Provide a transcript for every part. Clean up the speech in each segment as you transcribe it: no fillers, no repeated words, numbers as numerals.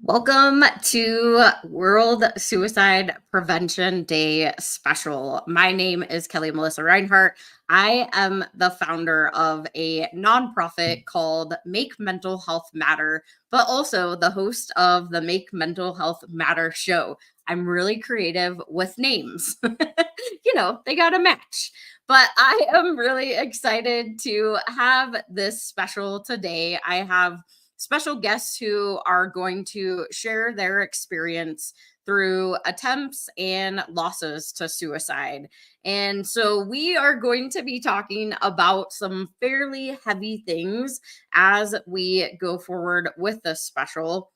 Welcome to World Suicide Prevention Day special. My name is Kelli Melissa Reinhardt. I am the founder of a nonprofit called Make Mental Health Matter, but also the host of the Make Mental Health Matter show. I'm really creative with names. They got to match. But I am really excited to have this special today. I have special guests who are going to share their experience through attempts and losses to suicide. And so we are going to be talking about some fairly heavy things as we go forward with this special.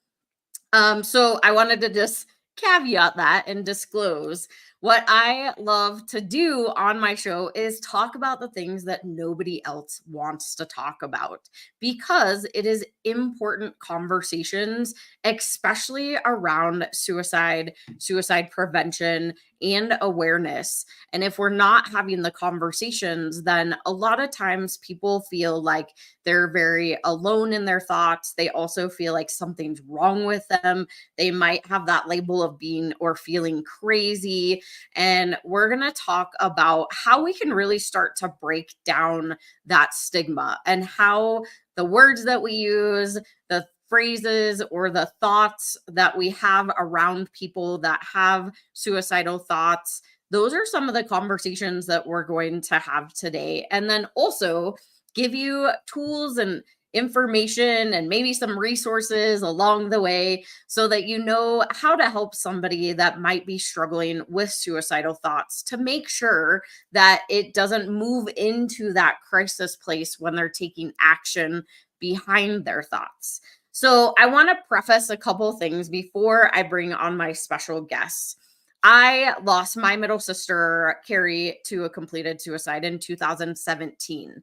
So I wanted to just caveat that and disclose what I love to do on my show is talk about the things that nobody else wants to talk about because it is important conversations, especially around suicide, suicide prevention, and awareness. And if we're not having the conversations, then a lot of times people feel like they're very alone in their thoughts. They also feel like something's wrong with them. They might have that label of being or feeling crazy. And we're going to talk about how we can really start to break down that stigma and how the words that we use, the phrases or the thoughts that we have around people that have suicidal thoughts, those are some of the conversations that we're going to have today. And then also give you tools and information and maybe some resources along the way so that you know how to help somebody that might be struggling with suicidal thoughts to make sure that it doesn't move into that crisis place when they're taking action behind their thoughts. So I want to preface a couple things before I bring on my special guests. I lost my middle sister, Carrie, to a completed suicide in 2017.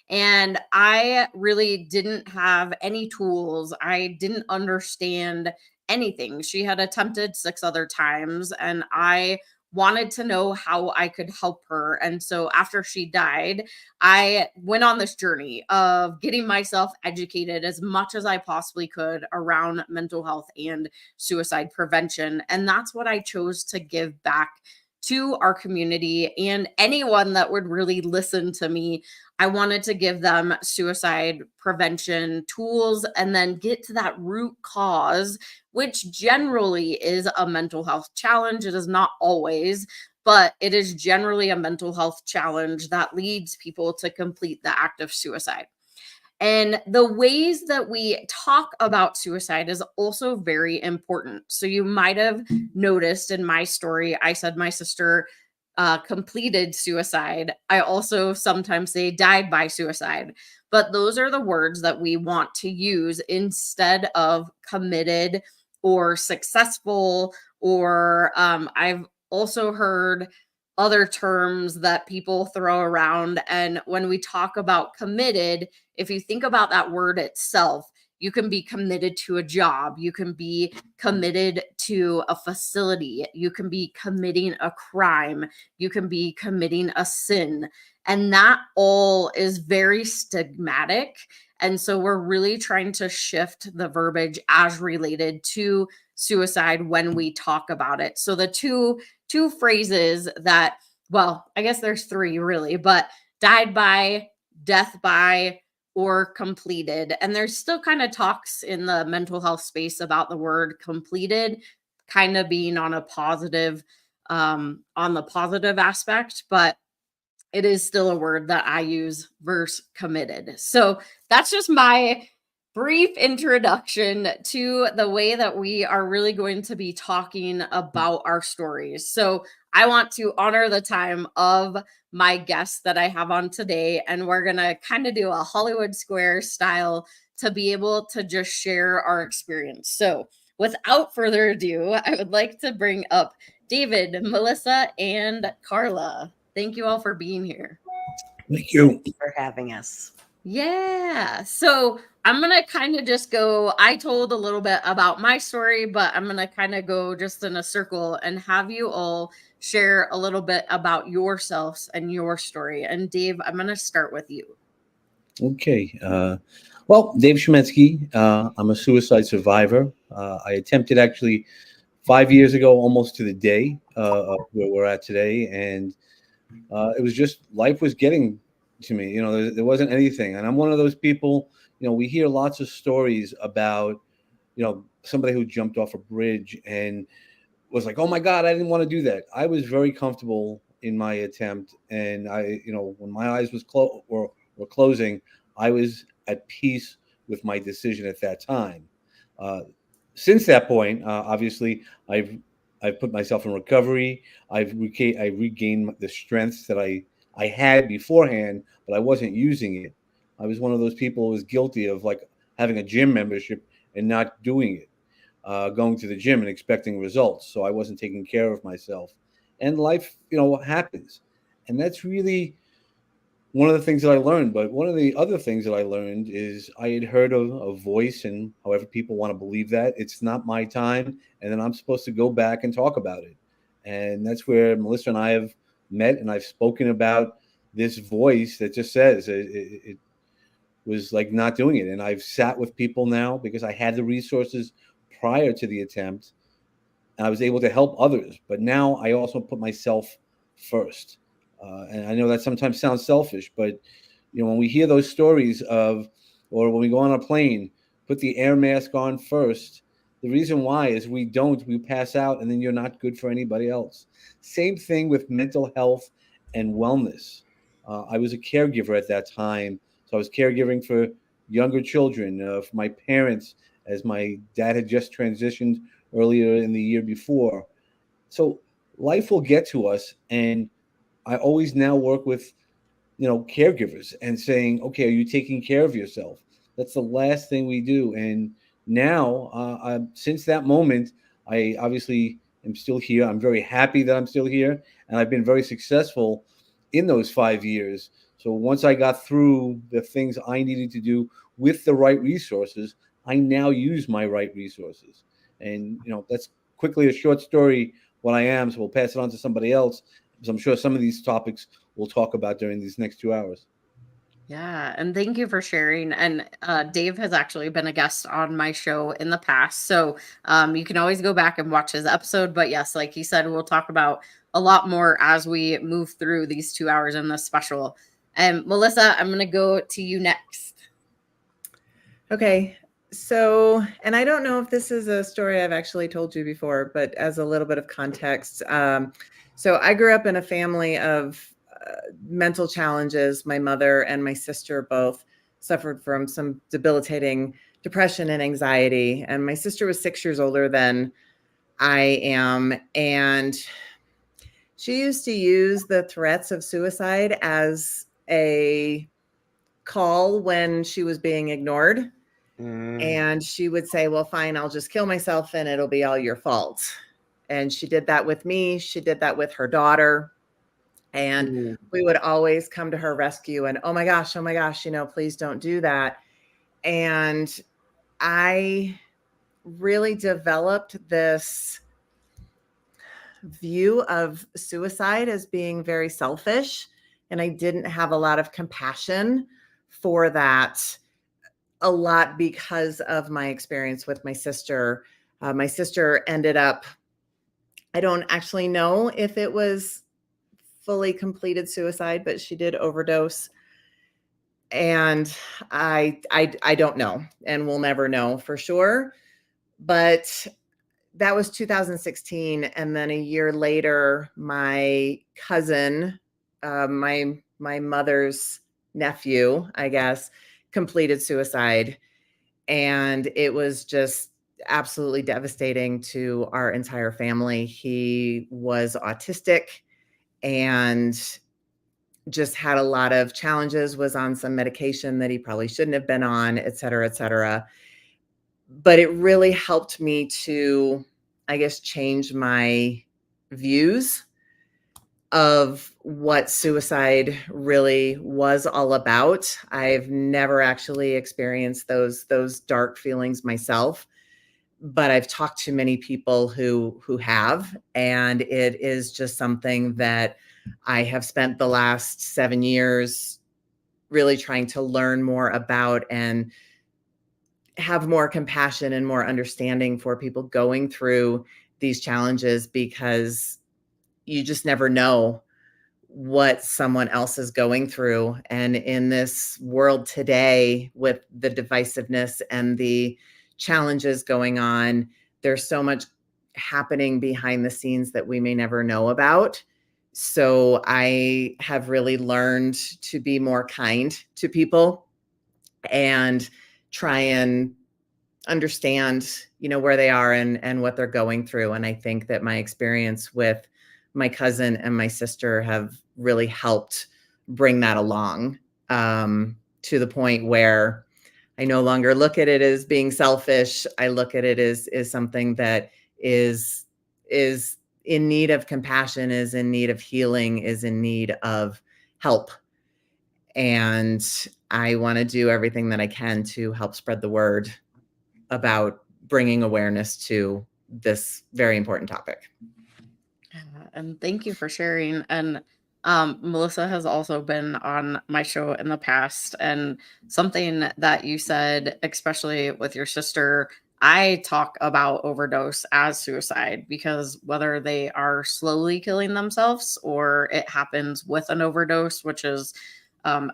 And I really didn't have any tools. I didn't understand anything. She had attempted 6 other times, and I wanted to know how I could help her. And so after she died, I went on this journey of getting myself educated as much as I possibly could around mental health and suicide prevention. And that's what I chose to give back to our community and anyone that would really listen to me. I wanted to give them suicide prevention tools and then get to that root cause, which generally is a mental health challenge. It is not always, but it is generally a mental health challenge that leads people to complete the act of suicide. And the ways that we talk about suicide is also very important. So you might have noticed in my story, I said my sister completed suicide. I also sometimes say died by suicide. But those are the words that we want to use instead of committed or successful. Or I've also heard other terms that people throw around. And when we talk about committed, if you think about that word itself, you can be committed to a job. You can be committed to a facility. You can be committing a crime. You can be committing a sin. And that all is very stigmatic. And so we're really trying to shift the verbiage as related to suicide when we talk about it. So the two phrases that, well, I guess there's 3 really, but died by, death by, or completed. And there's still kind of talks in the mental health space about the word completed kind of being on the positive aspect, but it is still a word that I use versus committed. So that's just my brief introduction to the way that we are really going to be talking about our stories. So I want to honor the time of my guests that I have on today, and we're going to kind of do a Hollywood Square style to be able to just share our experience. So without further ado, I would like to bring up David, Melissa, and Carla. Thank you all for being here. Thank you. For having us. Yeah. So I'm going to kind of just go. I told a little bit about my story, but I'm going to kind of go just in a circle and have you all share a little bit about yourselves and your story. And Dave, I'm going to start with you. Okay. Well, Dave Shemetsky, I'm a suicide survivor. I attempted actually 5 years ago, almost to the day of where we're at today, and it was just life was getting to me. There wasn't anything, and I'm one of those people. We hear lots of stories about somebody who jumped off a bridge and was like, "Oh my God, I didn't want to do that." I was very comfortable in my attempt, and when my eyes were closing, I was at peace with my decision at that time. Uh, since that point, obviously, I've put myself in recovery. I regained the strengths that I had beforehand, but I wasn't using it. I was one of those people who was guilty of like having a gym membership and not doing it, going to the gym and expecting results. So I wasn't taking care of myself. And life, happens. And that's really one of the things that I learned. But one of the other things that I learned is I had heard of a voice, and however people want to believe that, it's not my time. And then I'm supposed to go back and talk about it. And that's where Melissa and I have met, and I've spoken about this voice that just says it was like not doing it. And I've sat with people now because I had the resources prior to the attempt, and I was able to help others. But now I also put myself first. And I know that sometimes sounds selfish, but when we hear those stories of, or when we go on a plane, put the air mask on first. The reason why is we pass out, and then you're not good for anybody else. Same thing with mental health and wellness. I was a caregiver at that time, so I was caregiving for younger children, for my parents, as my dad had just transitioned earlier in the year before. So life will get to us, and I always now work with caregivers and saying, okay, are you taking care of yourself? That's the last thing we do. And now, since that moment, I obviously am still here. I'm very happy that I'm still here, and I've been very successful in those 5 years. So once I got through the things I needed to do with the right resources, I now use my right resources. And that's quickly a short story what I am. So we'll pass it on to somebody else, because I'm sure some of these topics we'll talk about during these next 2 hours. Yeah, and thank you for sharing. And Dave has actually been a guest on my show in the past, so you can always go back and watch his episode. But yes, like he said, we'll talk about a lot more as we move through these 2 hours in this special. And Melissa, I'm going to go to you next. Okay. So, and I don't know if this is a story I've actually told you before, but as a little bit of context. So I grew up in a family of mental challenges. My mother and my sister both suffered from some debilitating depression and anxiety. And my sister was 6 years older than I am. And she used to use the threats of suicide as a call when she was being ignored. And she would say, well, fine, I'll just kill myself and it'll be all your fault. And she did that with me. She did that with her daughter. And we would always come to her rescue and, oh my gosh, please don't do that. And I really developed this view of suicide as being very selfish. And I didn't have a lot of compassion for that, a lot because of my experience with my sister. My sister ended up, I don't actually know if it was fully completed suicide, but she did overdose. And I don't know, and we'll never know for sure. But that was 2016, and then a year later, my cousin, my mother's nephew, I guess, completed suicide. And it was just absolutely devastating to our entire family. He was autistic and just had a lot of challenges, was on some medication that he probably shouldn't have been on, et cetera, et cetera. But it really helped me to, I guess, change my views of what suicide really was all about. I've never actually experienced those dark feelings myself, but I've talked to many people who have, and it is just something that I have spent the last 7 years really trying to learn more about and have more compassion and more understanding for people going through these challenges, because you just never know what someone else is going through. And in this world today, with the divisiveness and the challenges going on, there's so much happening behind the scenes that we may never know about. So I have really learned to be more kind to people and try and understand, where they are and what they're going through. And I think that my experience with my cousin and my sister have really helped bring that along, to the point where I no longer look at it as being selfish. I look at it as something that is in need of compassion, is in need of healing, is in need of help. And I want to do everything that I can to help spread the word about bringing awareness to this very important topic. And thank you for sharing. And Melissa has also been on my show in the past. And something that you said, especially with your sister, I talk about overdose as suicide, because whether they are slowly killing themselves or it happens with an overdose, which is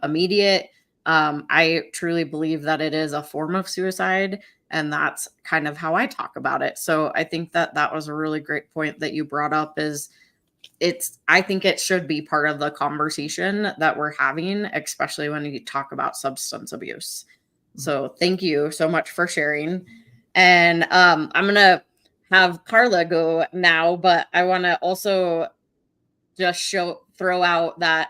immediate, I truly believe that it is a form of suicide. And that's kind of how I talk about it. So I think that that was a really great point that you brought up. Is I think it should be part of the conversation that we're having, especially when you talk about substance abuse. So thank you so much for sharing. And I'm going to have Carla go now, but I want to also just throw out that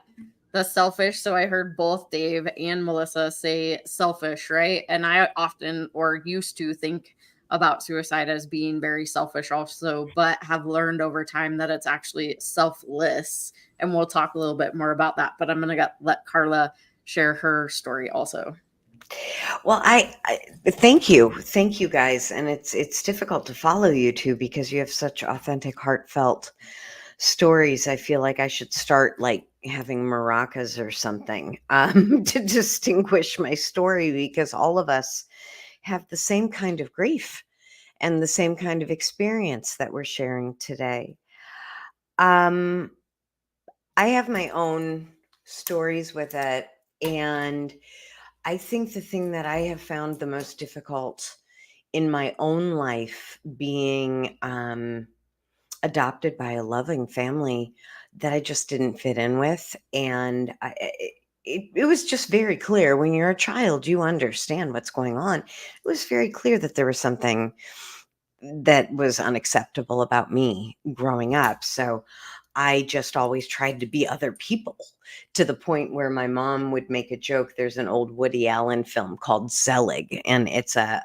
the selfish. So I heard both Dave and Melissa say selfish, right? And I often, or used to, think about suicide as being very selfish also, but have learned over time that it's actually selfless. And we'll talk a little bit more about that, but I'm going to let Carla share her story also. Well, I thank you guys. And it's difficult to follow you two because you have such authentic, heartfelt stories. I feel like I should start like having maracas or something to distinguish my story, because all of us have the same kind of grief and the same kind of experience that we're sharing today. I have my own stories with it, and I think the thing that I have found the most difficult in my own life, being adopted by a loving family that I just didn't fit in with. And it was just very clear when you're a child, you understand what's going on. It was very clear that there was something that was unacceptable about me growing up. So I just always tried to be other people, to the point where my mom would make a joke. There's an old Woody Allen film called Zelig, and it's a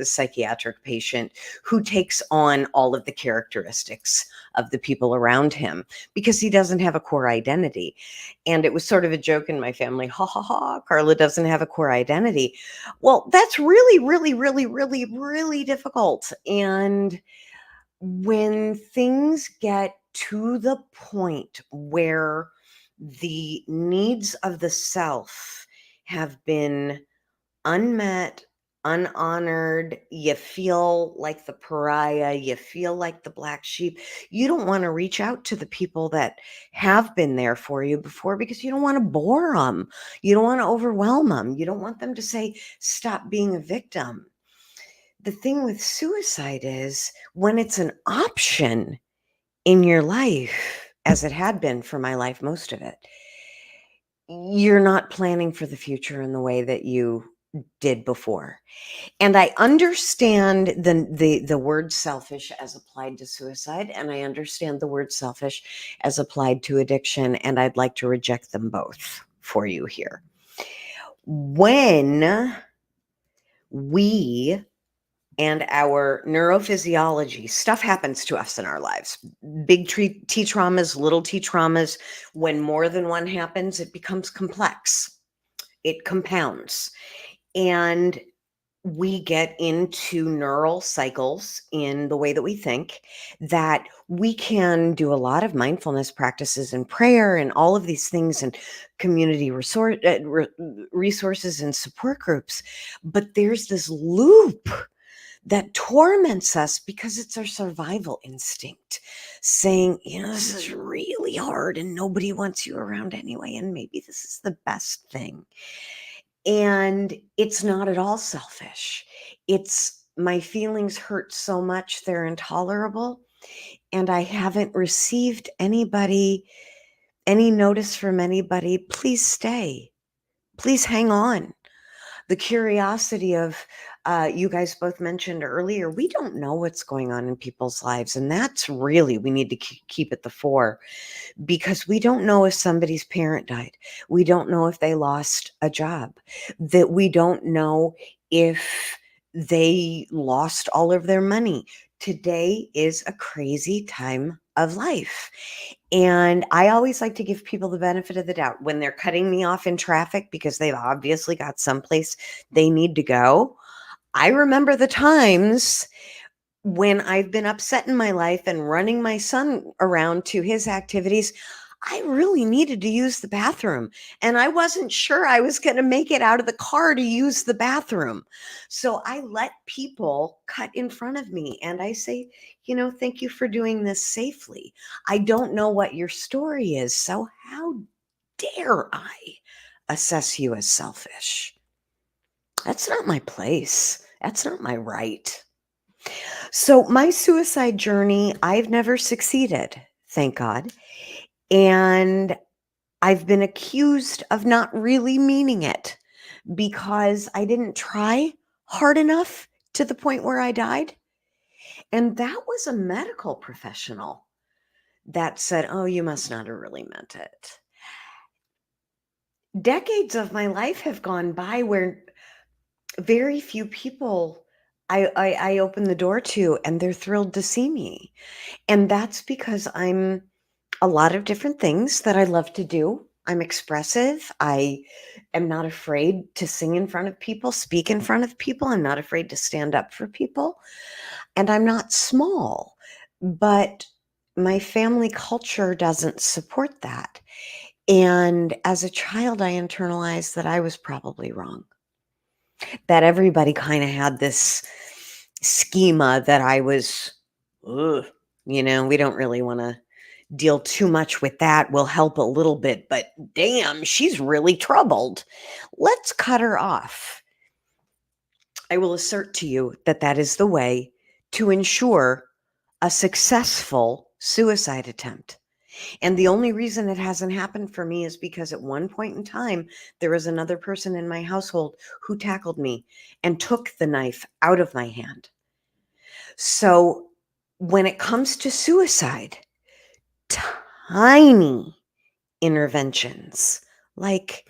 psychiatric patient who takes on all of the characteristics of the people around him because he doesn't have a core identity. And it was sort of a joke in my family, ha ha ha, Carla doesn't have a core identity. Well, that's really, really, really, really, really difficult. And when things get to the point where the needs of the self have been unmet, unhonored, you feel like the pariah, you feel like the black sheep, you don't want to reach out to the people that have been there for you before, because you don't want to bore them. You don't want to overwhelm them. You don't want them to say, stop being a victim. The thing with suicide is, when it's an option in your life, as it had been for my life, most of it, you're not planning for the future in the way that you did before. And I understand the word selfish as applied to suicide, and I understand the word selfish as applied to addiction, and I'd like to reject them both for you here. When we and our neurophysiology, stuff happens to us in our lives. Big T traumas, little T traumas. When more than one happens, it becomes complex. It compounds. And we get into neural cycles in the way that we think, that we can do a lot of mindfulness practices and prayer and all of these things and community resources and support groups. But there's this loop that torments us because it's our survival instinct saying, this is really hard and nobody wants you around anyway. And maybe this is the best thing. And it's not at all selfish. It's my feelings hurt so much they're intolerable. And I haven't received any notice from anybody. Please stay. Please hang on. The curiosity of, you guys both mentioned earlier, we don't know what's going on in people's lives. And that's really, we need to keep at the fore, because we don't know if somebody's parent died. We don't know if they lost a job, that we don't know if they lost all of their money. Today is a crazy time of life. And I always like to give people the benefit of the doubt when they're cutting me off in traffic because they've obviously got someplace they need to go. I remember the times when I've been upset in my life and running my son around to his activities. I really needed to use the bathroom, and I wasn't sure I was going to make it out of the car to use the bathroom. So I let people cut in front of me, and I say, thank you for doing this safely. I don't know what your story is, so how dare I assess you as selfish? That's not my place. That's not my right. So my suicide journey, I've never succeeded, thank God. And I've been accused of not really meaning it because I didn't try hard enough to the point where I died. And that was a medical professional that said, oh, you must not have really meant it. Decades of my life have gone by where very few people I open the door to, and they're thrilled to see me. And that's because I'm a lot of different things that I love to do. I'm expressive. I am not afraid to sing in front of people, speak in front of people. I'm not afraid to stand up for people. And I'm not small, but my family culture doesn't support that. And as a child, I internalized that I was probably wrong, that everybody kind of had this schema that I was, we don't really want to deal too much with that. We'll help a little bit, but damn, she's really troubled. Let's cut her off. I will assert to you that that is the way to ensure a successful suicide attempt. And the only reason it hasn't happened for me is because at one point in time, there was another person in my household who tackled me and took the knife out of my hand. So when it comes to suicide, tiny interventions, like,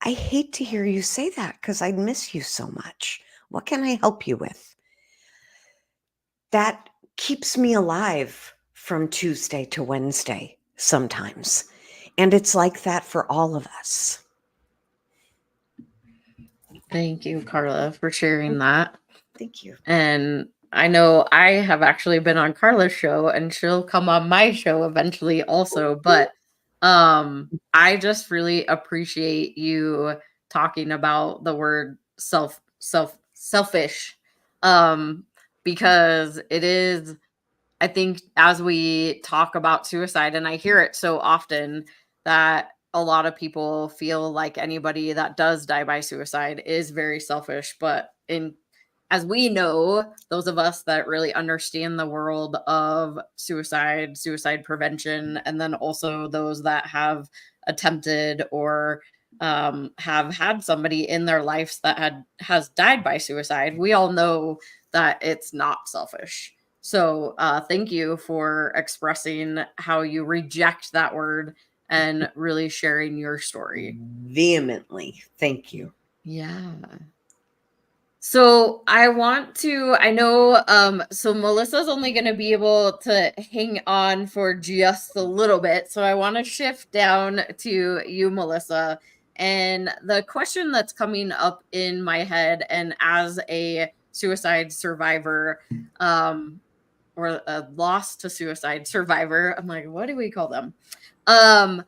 I hate to hear you say that because I miss you so much. What can I help you with? That keeps me alive from Tuesday to Wednesday sometimes. And it's like that for all of us. Thank you, Carla, for sharing that. Thank you. And I know I have actually been on Carla's show, and she'll come on my show eventually also. But I just really appreciate you talking about the word selfish, because it is, I think, as we talk about suicide, and I hear it so often, that a lot of people feel like anybody that does die by suicide is very selfish. But as we know, those of us that really understand the world of suicide prevention, and then also those that have attempted or have had somebody in their lives that has died by suicide, we all know that it's not selfish. So thank you for expressing how you reject that word and really sharing your story. Vehemently. Thank you. Yeah. So I know, so Melissa's only going to be able to hang on for just a little bit. So I want to shift down to you, Melissa, And the question that's coming up in my head, and as a suicide survivor, or a lost to suicide survivor, I'm like, what do we call them? Um,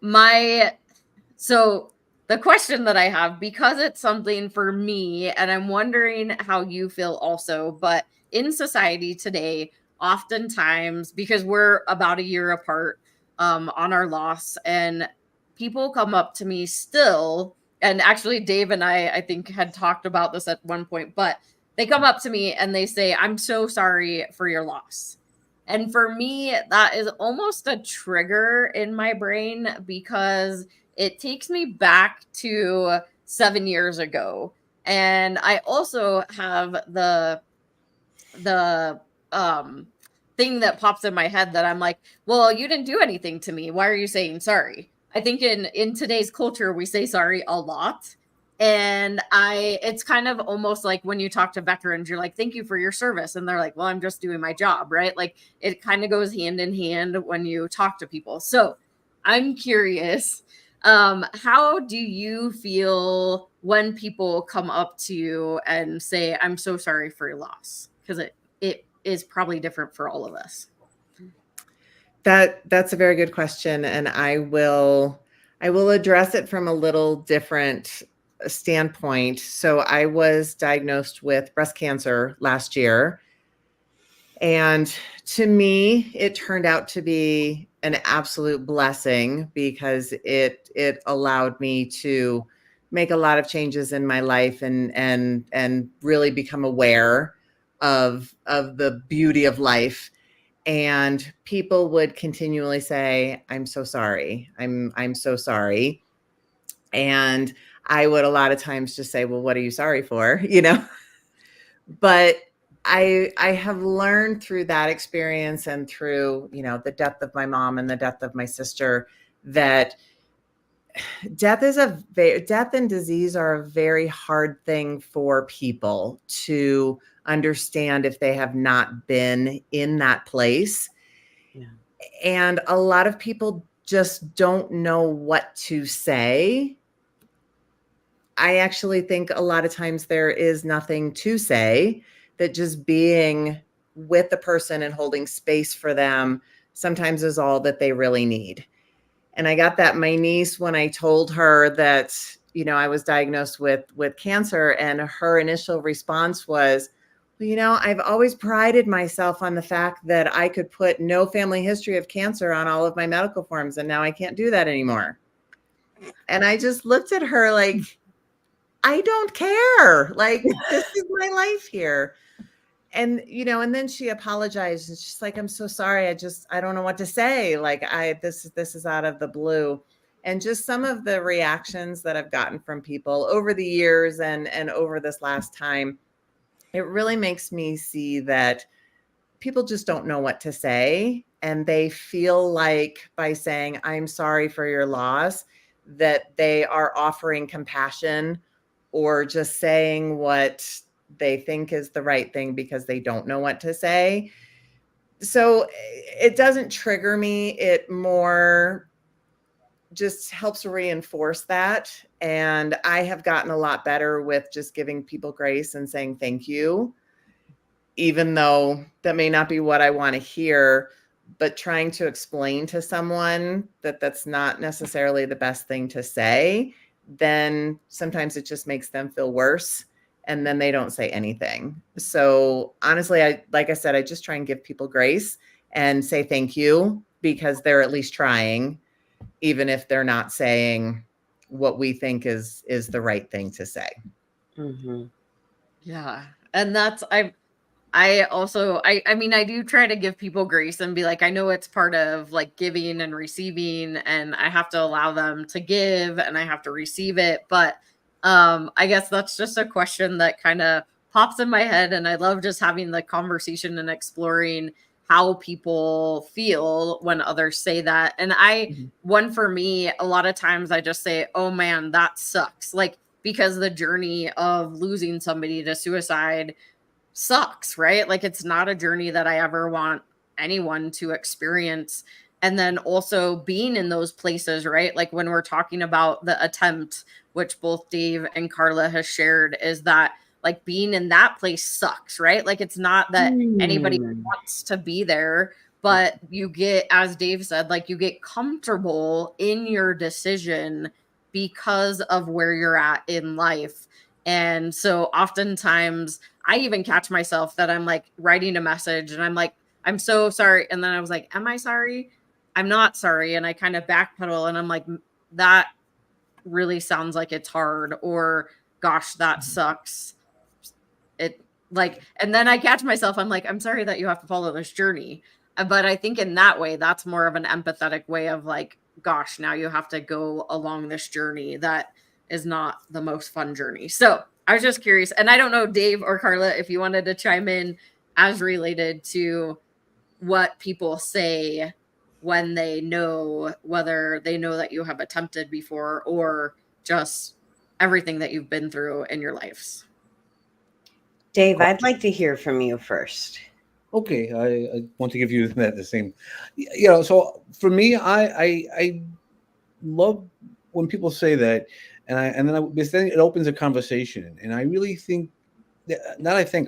my so the question that I have, because it's something for me, and I'm wondering how you feel also, but in society today, oftentimes, because we're about a year apart on our loss, and people come up to me still, and actually Dave and I think had talked about this at one point, but they come up to me and they say, I'm so sorry for your loss. And for me, that is almost a trigger in my brain because it takes me back to 7 years ago. And I also have the thing that pops in my head that I'm like, well, you didn't do anything to me. Why are you saying sorry? I think in today's culture we say sorry a lot. And it's kind of almost like when you talk to veterans, you're like, thank you for your service. And they're like, well, I'm just doing my job, right? Like it kind of goes hand in hand when you talk to people. So I'm curious, how do you feel when people come up to you and say, I'm so sorry for your loss? Because it is probably different for all of us. That's a very good question, and I will address it from a little different standpoint. So I was diagnosed with breast cancer last year, and to me, it turned out to be an absolute blessing because it allowed me to make a lot of changes in my life and really become aware of the beauty of life. And people would continually say, I'm so sorry. I'm so sorry. And I would a lot of times just say, well, what are you sorry for? But I have learned through that experience and through, the death of my mom and the death of my sister, that death and disease are a very hard thing for people to understand if they have not been in that place. Yeah. And a lot of people just don't know what to say. I actually think a lot of times there is nothing to say, that just being with the person and holding space for them sometimes is all that they really need. And I got that my niece, when I told her that, I was diagnosed with cancer, and her initial response was, well, I've always prided myself on the fact that I could put no family history of cancer on all of my medical forms, and now I can't do that anymore. And I just looked at her like, I don't care. Like, this is my life here. And, and then she apologized. And she's like, I'm so sorry. I don't know what to say. Like, this is out of the blue. And just some of the reactions that I've gotten from people over the years and over this last time, it really makes me see that people just don't know what to say. And they feel like by saying, I'm sorry for your loss, that they are offering compassion or just saying what they think is the right thing because they don't know what to say. So it doesn't trigger me. It more just helps reinforce that. And I have gotten a lot better with just giving people grace and saying thank you, even though that may not be what I want to hear, but trying to explain to someone that that's not necessarily the best thing to say, then sometimes it just makes them feel worse, and then they don't say anything. So honestly, like I said, I just try and give people grace and say thank you, because they're at least trying, even if they're not saying what we think is the right thing to say. Mm-hmm. Yeah. And I also, I mean, I do try to give people grace and be like, I know it's part of like giving and receiving, and I have to allow them to give and I have to receive it. But I guess that's just a question that kind of pops in my head. And I love just having the conversation and exploring how people feel when others say that. And one for me, a lot of times I just say, oh man, that sucks. Like, because the journey of losing somebody to suicide sucks, right? Like, it's not a journey that I ever want anyone to experience. And then also being in those places, right? Like when we're talking about the attempt, which both Dave and Carla has shared, is that like being in that place sucks, right? Like it's not that anybody wants to be there, but you get, as Dave said, like you get comfortable in your decision because of where you're at in life. And so oftentimes I even catch myself that I'm like writing a message and I'm like, I'm so sorry. And then I was like, am I sorry? I'm not sorry. And I kind of backpedal and I'm like, that really sounds like it's hard, or gosh, that sucks. It like, and then I catch myself, I'm like, I'm sorry that you have to follow this journey. But I think in that way, that's more of an empathetic way of like, gosh, now you have to go along this journey that is not the most fun journey. So I was just curious. And I don't know, Dave or Carla, if you wanted to chime in as related to what people say when they know, whether they know that you have attempted before or just everything that you've been through in your lives. Dave, I'd like to hear from you first. Okay, I want to give you that the same. So for me, I love when people say that, because then it opens a conversation, and I really think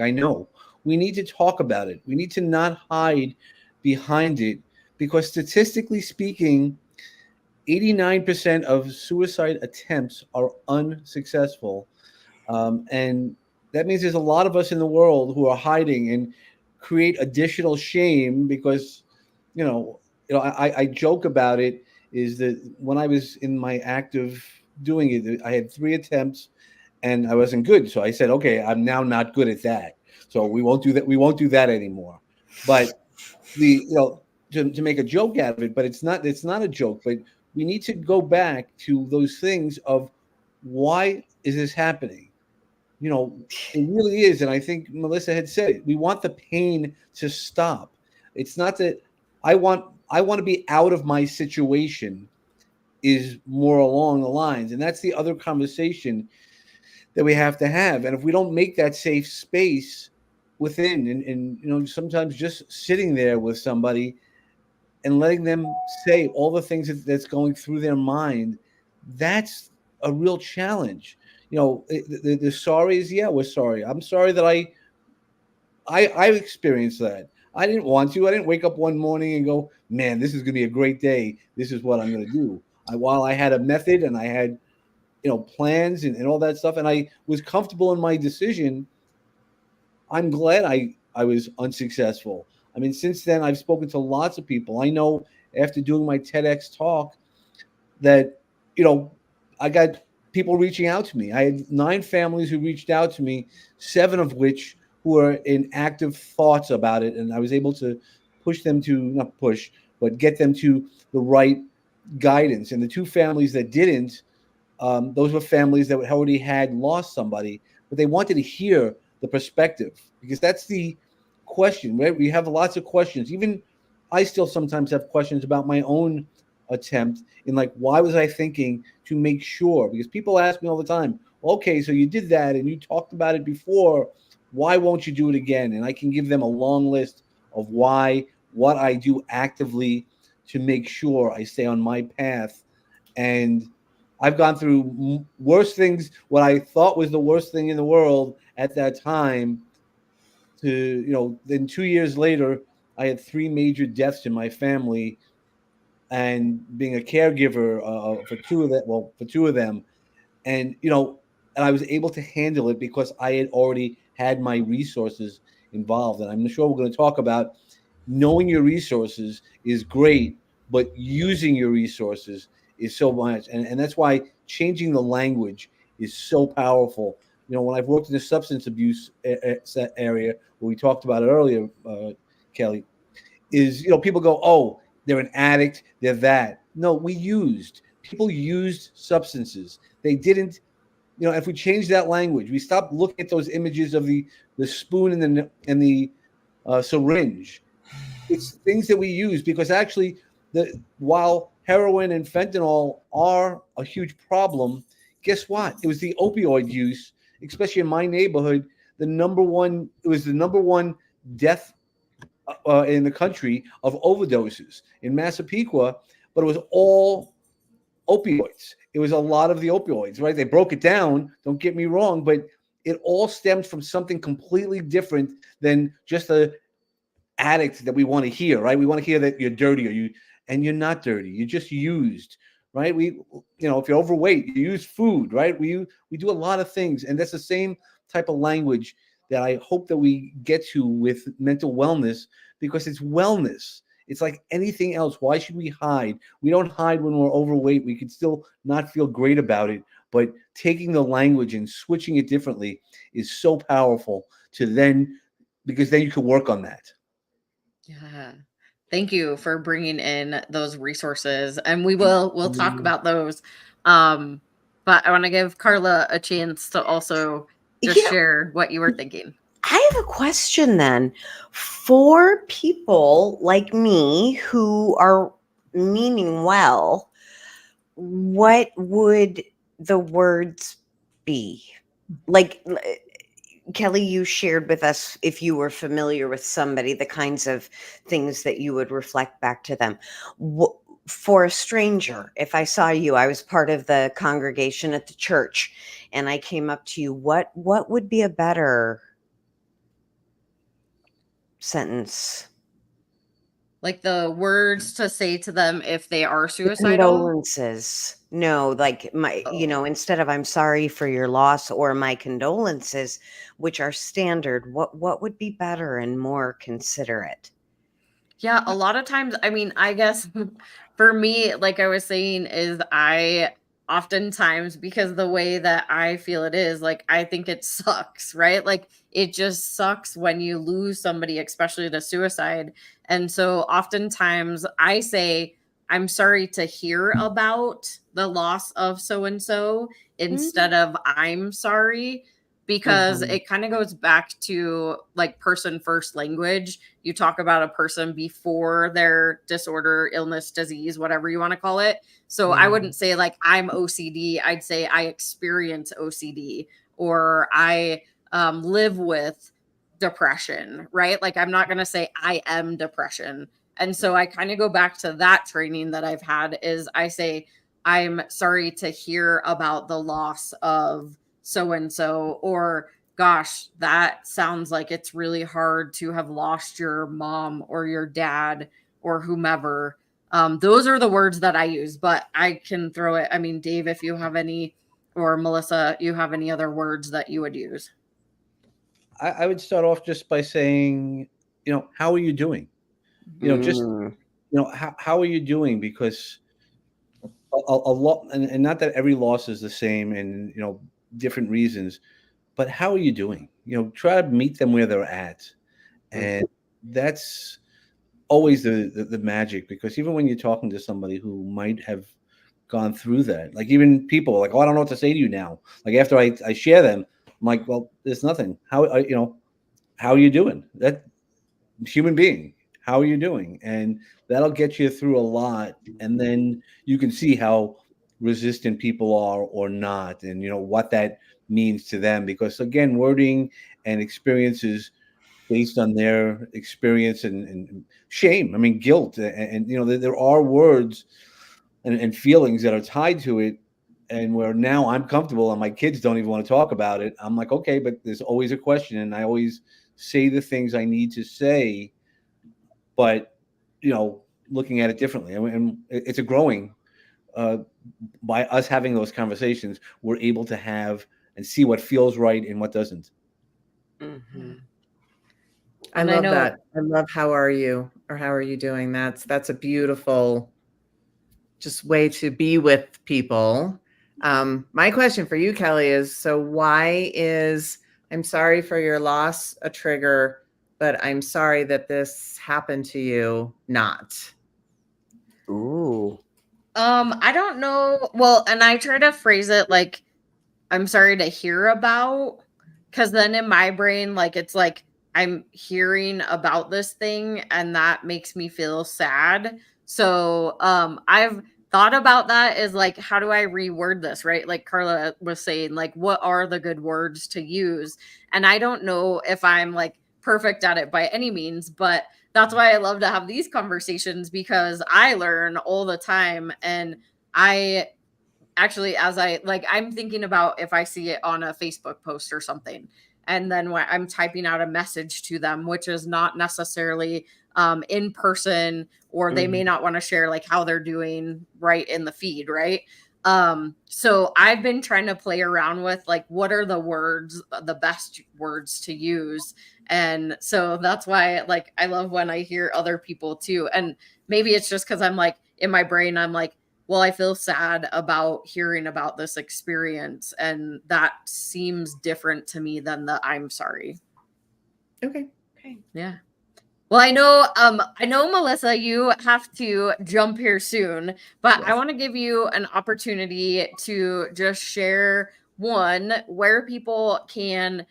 I know we need to talk about it. We need to not hide behind it, because statistically speaking, 89% of suicide attempts are unsuccessful, and that means there's a lot of us in the world who are hiding and create additional shame because, I joke about it, is that when I was in my active doing it, I had 3 attempts and I wasn't good. So I said, okay, I'm now not good at that. So we won't do that. We won't do that anymore. But to make a joke out of it, but it's not a joke, but we need to go back to those things of why is this happening? It really is. And I think Melissa had said it. We want the pain to stop. It's not that I want to be out of my situation, is more along the lines. And that's the other conversation that we have to have. And if we don't make that safe space within, and sometimes just sitting there with somebody and letting them say all the things that's going through their mind, that's a real challenge. The sorry is, yeah, we're sorry. I'm sorry that I experienced that. I didn't want to. I didn't wake up one morning and go, man, this is going to be a great day. This is what I'm going to do. While I had a method and I had, plans and all that stuff, and I was comfortable in my decision, I'm glad I was unsuccessful. I mean, since then, I've spoken to lots of people. I know after doing my TEDx talk that, I got people reaching out to me. I had 9 families who reached out to me, 7 of which who are in active thoughts about it. And I was able to push them to, not push, but get them to the right guidance. And the 2 families that didn't, those were families that already had lost somebody, but they wanted to hear the perspective, because that's the question, right? We have lots of questions. Even I still sometimes have questions about my own attempt, in like, why was I thinking, to make sure, because people ask me all the time, okay, so you did that and you talked about it before, why won't you do it again? And I can give them a long list of why, what I do actively to make sure I stay on my path. And I've gone through worse things, what I thought was the worst thing in the world at that time, to, then 2 years later, I had 3 major deaths in my family, and being a caregiver for 2 of them, for 2 of them. And, and I was able to handle it because I had already had my resources involved. And I'm sure we're going to talk about knowing your resources is great, but using your resources is so much. And that's why changing the language is so powerful. When I've worked in the substance abuse area, where we talked about it earlier, Kelly, is, people go, oh, they're an addict, they're that. No, people used substances. They didn't, if we change that language, we stop looking at those images of the spoon and the syringe. It's things that we use, because actually, while heroin and fentanyl are a huge problem, guess what? It was the opioid use, especially in my neighborhood, it was the number one death in the country of overdoses in Massapequa, but it was all opioids. It was a lot of the opioids, right? They broke it down, don't get me wrong, but it all stems from something completely different than just a addict that we want to hear, right? We want to hear that you're dirty and you're not dirty. You're just used, right? If you're overweight, you use food, right? We do a lot of things, and that's the same type of language that I hope that we get to with mental wellness, because it's wellness. It's like anything else. Why should we hide? We don't hide when we're overweight. We can still not feel great about it, but taking the language and switching it differently is so powerful because then you can work on that. Yeah. Thank you for bringing in those resources, and we'll talk about those. But I want to give Carla a chance to also just You know, share what you were thinking. I have a question then. For people like me who are meaning well, what would the words be? Like, Kelly, you shared with us, if you were familiar with somebody, the kinds of things that you would reflect back to them. For a stranger, if I saw you, I was part of the congregation at the church, and I came up to you, what would be a better sentence? Like the words to say to them if they are The suicidal. condolences. No, like instead of "I'm sorry for your loss" or "my condolences," which are standard, what would be better and more considerate? Yeah, a lot of times, I mean, I guess for me, like I was saying, is I oftentimes, because the way that I feel it is, like, I think it sucks, right? Like, it just sucks when you lose somebody, especially to suicide. And so oftentimes I say, I'm sorry to hear about the loss of so and so instead of I'm sorry, because Mhm. it kind of goes back to like person first language. You talk about a person before their disorder, illness, disease, whatever you want to call it. So I Yeah. wouldn't say like I'm OCD. I'd say I experience OCD, or I live with depression, right? Like I'm not going to say I am depression. And so I kind of go back to that training that I've had is I say, I'm sorry to hear about the loss of so and so, or gosh, that sounds like it's really hard to have lost your mom or your dad or whomever. Those are the words that I use, but I can throw it. I mean, Dave, if you have any, or Melissa, you have any other words that you would use? I would start off just by saying, how are you doing? Just, Mm. how are you doing? Because a lot, and not that every loss is the same, and different reasons, but how are you doing? Try to meet them where they're at, and that's always the magic. Because even when you're talking to somebody who might have gone through that, like even people like, oh, I don't know what to say to you now. Like after I share them, I'm like, well, there's nothing. How are you doing? That human being. How are you doing? And that'll get you through a lot. And then you can see how resistant people are or not, and what that means to them. Because again, wording and experiences based on their experience and shame. I mean, guilt, and there are words and feelings that are tied to it. And where now I'm comfortable and my kids don't even want to talk about it. I'm like, okay, but there's always a question, and I always say the things I need to say, but looking at it differently. And it's a growing by us having those conversations, we're able to have and see what feels right and what doesn't. Mhm. I And I love know, that. I love how are you or how are you doing? That's a beautiful just way to be with people. My question for you, Kelly, is so why is I'm sorry for your loss a trigger, but I'm sorry that this happened to you not? Ooh. I don't know. Well, and I try to phrase it like, I'm sorry to hear about, because then in my brain, like it's like I'm hearing about this thing and that makes me feel sad. So I've thought about that is like, how do I reword this, right? Like Carla was saying, like, what are the good words to use? And I don't know if I'm like perfect at it by any means, but that's why I love to have these conversations, because I learn all the time. And I actually, as I'm thinking about if I see it on a Facebook post or something, and then when I'm typing out a message to them, which is not necessarily in person, or they may not want to share like how they're doing right in the feed, right? So I've been trying to play around with like, what are the best words to use. And so that's why like I love when I hear other people too. And maybe it's just because I'm like, in my brain, I'm like, well, I feel sad about hearing about this experience, and that seems different to me than the I'm sorry. Okay. Yeah. Well, I know, Melissa, you have to jump here soon, but I Yes. want to give you an opportunity to just share where people can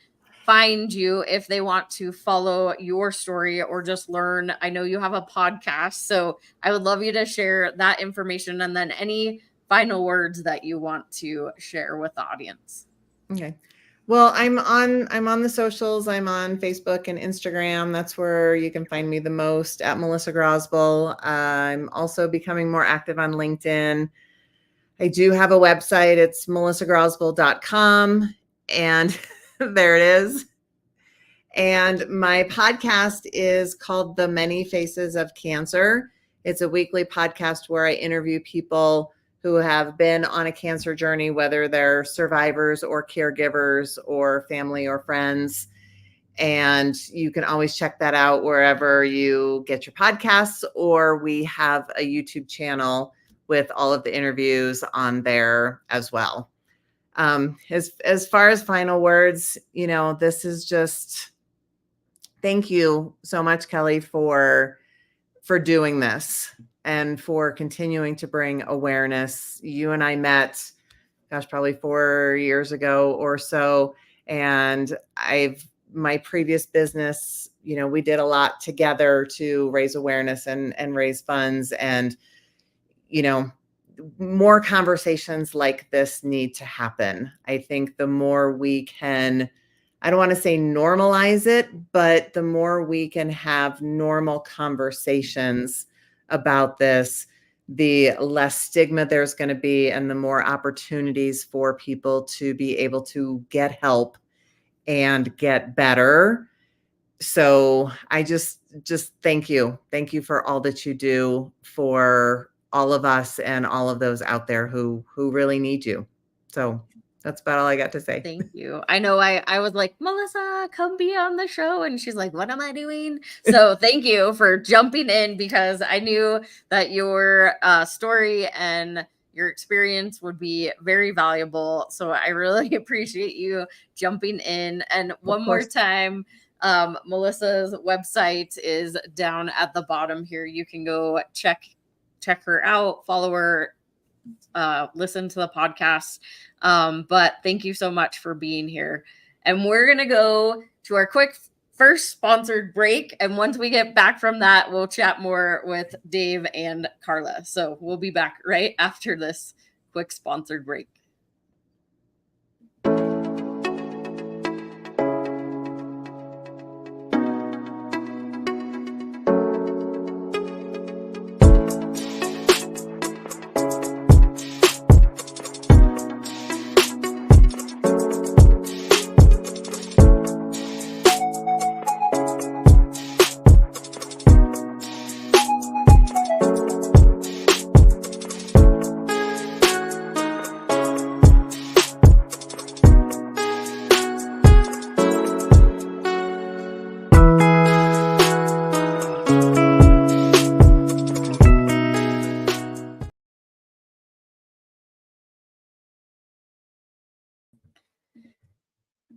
find you if they want to follow your story or just learn. I know you have a podcast, so I would love you to share that information, and then any final words that you want to share with the audience. Okay. Well, I'm on the socials. I'm on Facebook and Instagram. That's where you can find me the most, at Melissa Grosboll. I'm also becoming more active on LinkedIn. I do have a website. It's melissagrosboll.com, and there it is. And my podcast is called The Many Faces of Cancer. It's a weekly podcast where I interview people who have been on a cancer journey, whether they're survivors or caregivers or family or friends. And you can always check that out wherever you get your podcasts, or we have a YouTube channel with all of the interviews on there as well. As far as final words, this is just, thank you so much, Kelly, for doing this and for continuing to bring awareness. You and I met, probably 4 years ago or so. And my previous business, we did a lot together to raise awareness and raise funds. And, more conversations like this need to happen. I think the more we can, I don't want to say normalize it, but the more we can have normal conversations about this, the less stigma there's going to be, and the more opportunities for people to be able to get help and get better. So I just thank you. Thank you for all that you do for all of us and all of those out there who really need you. So that's about all I got to say. Thank you. I know I was like, Melissa, come be on the show. And she's like, what am I doing? So thank you for jumping in, because I knew that your story and your experience would be very valuable. So I really appreciate you jumping in. And one more time, Melissa's website is down at the bottom here. You can go check her out, follow her, listen to the podcast. But thank you so much for being here. And we're going to go to our quick first sponsored break. And once we get back from that, we'll chat more with Dave and Carla. So we'll be back right after this quick sponsored break.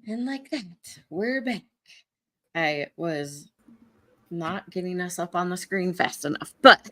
And like that, we're back. I was not getting us up on the screen fast enough, but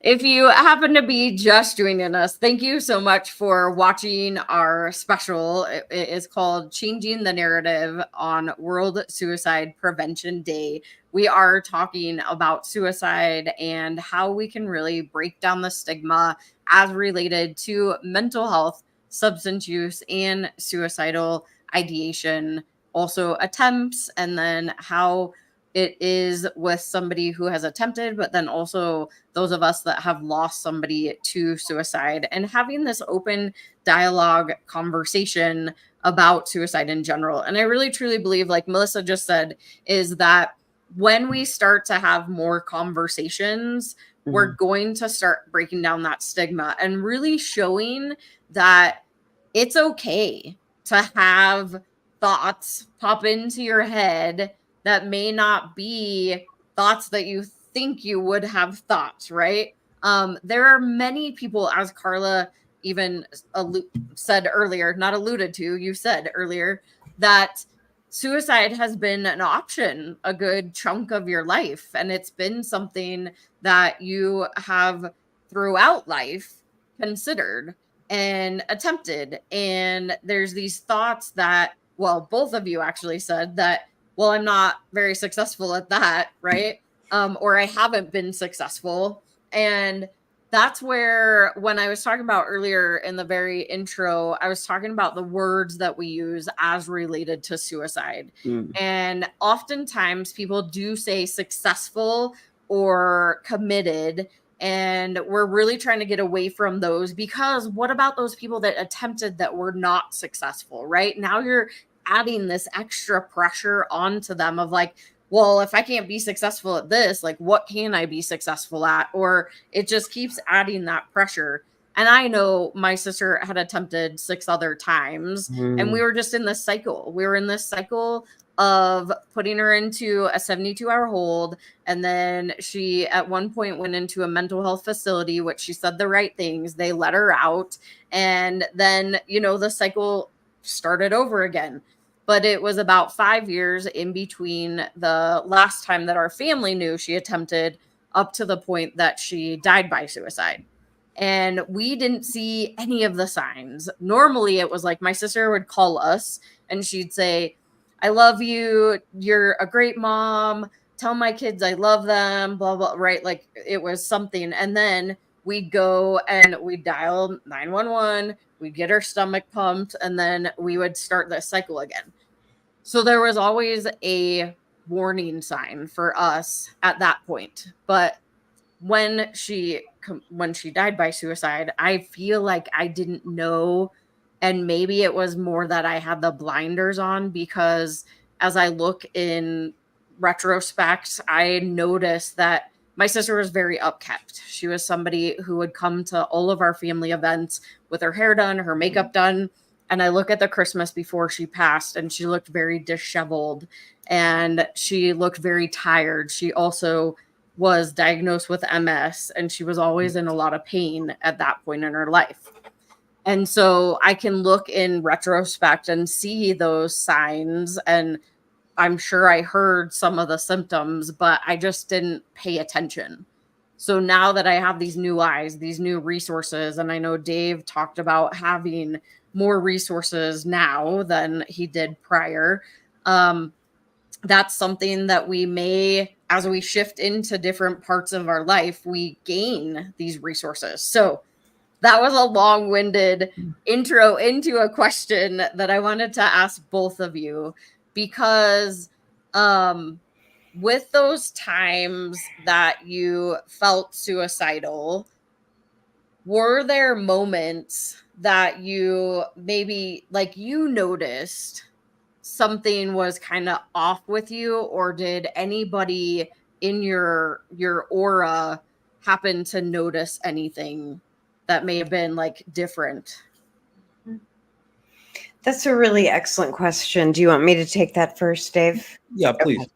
if you happen to be just joining us, thank you so much for watching our special. It is called Changing the Narrative on World Suicide Prevention Day. We are talking about suicide and how we can really break down the stigma as related to mental health, substance use, and suicidal ideation, also attempts, and then how it is with somebody who has attempted, but then also those of us that have lost somebody to suicide, and having this open dialogue conversation about suicide in general. And I really truly believe, like Melissa just said, is that when we start to have more conversations, we're going to start breaking down that stigma and really showing that it's okay to have thoughts pop into your head that may not be thoughts that you think you would have thoughts, right? There are many people, as Carla even said earlier, not alluded to, you said earlier, that suicide has been an option a good chunk of your life. And it's been something that you have throughout life considered and attempted. And there's these thoughts that, well, both of you actually said that, well, I'm not very successful at that, right? Or I haven't been successful. And that's where, when I was talking about earlier in the very intro, I was talking about the words that we use as related to suicide. And oftentimes people do say successful or committed. And we're really trying to get away from those, because what about those people that attempted that were not successful, right? Now you're adding this extra pressure onto them of like, well, if I can't be successful at this, like what can I be successful at? Or it just keeps adding that pressure. And I know my sister had attempted 6 other times, and we were just in this cycle. We were in this cycle of putting her into a 72-hour hold. And then she at one point went into a mental health facility, which she said the right things. They let her out. And then, the cycle started over again. But it was about 5 years in between the last time that our family knew she attempted up to the point that she died by suicide. And we didn't see any of the signs. Normally, it was like my sister would call us and she'd say, I love you. You're a great mom. Tell my kids I love them, blah, blah, right? Like it was something. And then we'd go and we'd dial 911. We'd get her stomach pumped, and then we would start the cycle again. So there was always a warning sign for us at that point. But when she died by suicide, I feel like I didn't know, and maybe it was more that I had the blinders on, because as I look in retrospect, I noticed that my sister was very upkept. She was somebody who would come to all of our family events with her hair done, her makeup done. And I look at the Christmas before she passed, and she looked very disheveled and she looked very tired. She also was diagnosed with MS, and she was always in a lot of pain at that point in her life. And so I can look in retrospect and see those signs, and I'm sure I heard some of the symptoms, but I just didn't pay attention. So now that I have these new eyes, these new resources, and I know Dave talked about having more resources now than he did prior, that's something that we may, as we shift into different parts of our life, we gain these resources. So that was a long-winded intro into a question that I wanted to ask both of you, because with those times that you felt suicidal, were there moments that you maybe like you noticed something was kind of off with you, or did anybody in your aura happen to notice anything that may have been like different? That's a really excellent question. Do you want me to take that first, Dave? Yeah, please.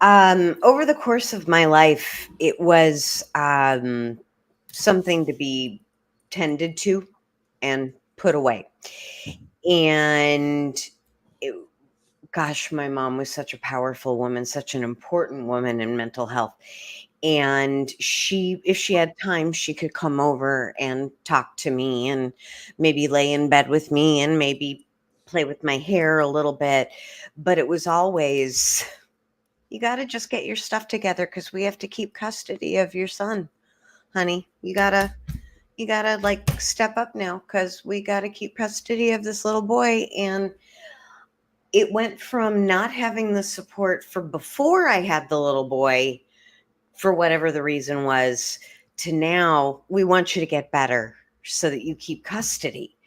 Over the course of my life, it was something to be tended to and put away. And gosh, my mom was such a powerful woman, such an important woman in mental health. And if she had time, she could come over and talk to me and maybe lay in bed with me and maybe play with my hair a little bit. But it was always, you got to just get your stuff together because we have to keep custody of your son, honey. You gotta like step up now because we got to keep custody of this little boy. And it went from not having the support for before I had the little boy, for whatever the reason was, to now we want you to get better so that you keep custody.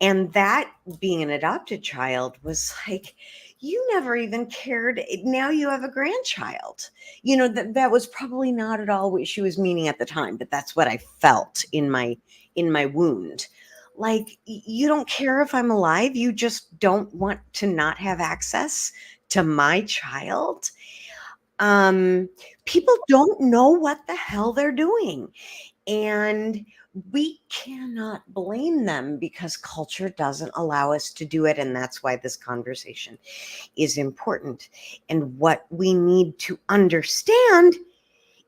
And that, being an adopted child, was like, you never even cared. Now you have a grandchild. That was probably not at all what she was meaning at the time, but that's what I felt in my wound. Like, you don't care if I'm alive. You just don't want to not have access to my child. People don't know what the hell they're doing. And we cannot blame them because culture doesn't allow us to do it. And that's why this conversation is important. And what we need to understand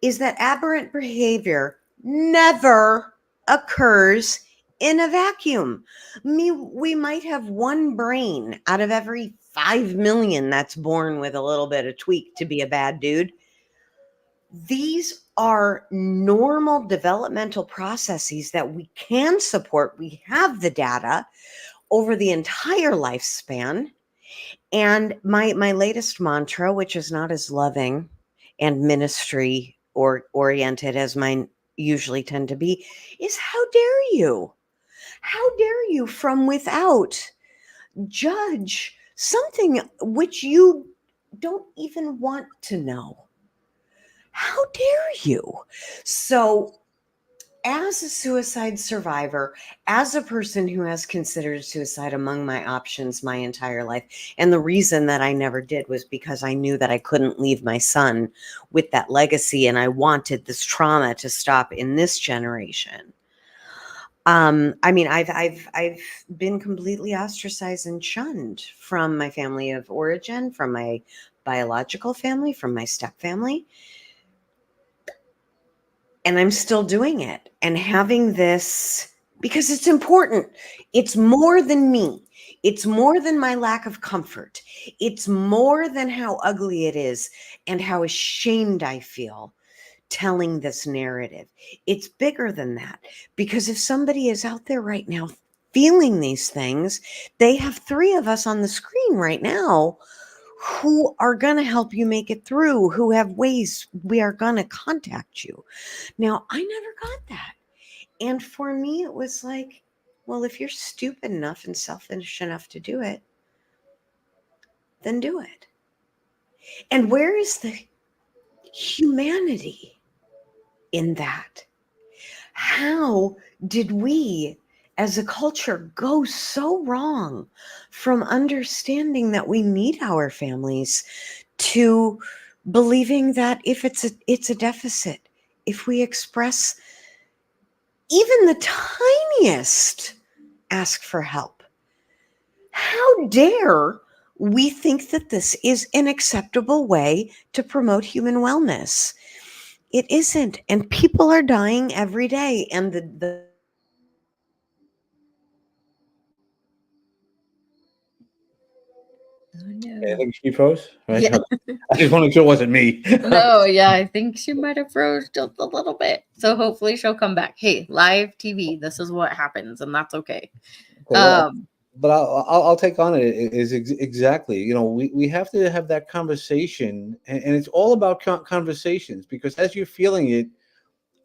is that aberrant behavior never occurs in a vacuum. We might have one brain out of every 5 million that's born with a little bit of tweak to be a bad dude. These are normal developmental processes that we can support. We have the data over the entire lifespan. And my latest mantra, which is not as loving and ministry or oriented as mine usually tend to be, is how dare you? How dare you from without judge something which you don't even want to know? How dare you? So, as a suicide survivor, as a person who has considered suicide among my options my entire life, and the reason that I never did was because I knew that I couldn't leave my son with that legacy, and I wanted this trauma to stop in this generation. I've been completely ostracized and shunned from my family of origin, from my biological family, from my step family. And I'm still doing it and having this because it's important. It's more than me. It's more than my lack of comfort. It's more than how ugly it is and how ashamed I feel telling this narrative. It's bigger than that, because if somebody is out there right now feeling these things, they have 3 of us on the screen right now who are going to help you make it through, who have ways we are going to contact you. Now, I never got that. And for me, it was like, well, if you're stupid enough and selfish enough to do it, then do it. And where is the humanity in that? How did we as a culture go so wrong from understanding that we need our families to believing that if it's a deficit, if we express even the tiniest ask for help, how dare we think that this is an acceptable way to promote human wellness? It isn't. And people are dying every day. And the Oh, no. I think she froze, right? Yeah. I just want to make sure it wasn't me. No, yeah, I think she might have froze just a little bit. So hopefully she'll come back. Hey, live TV, this is what happens, and that's okay. But I'll take on it is exactly, we have to have that conversation, and it's all about conversations, because as you're feeling it,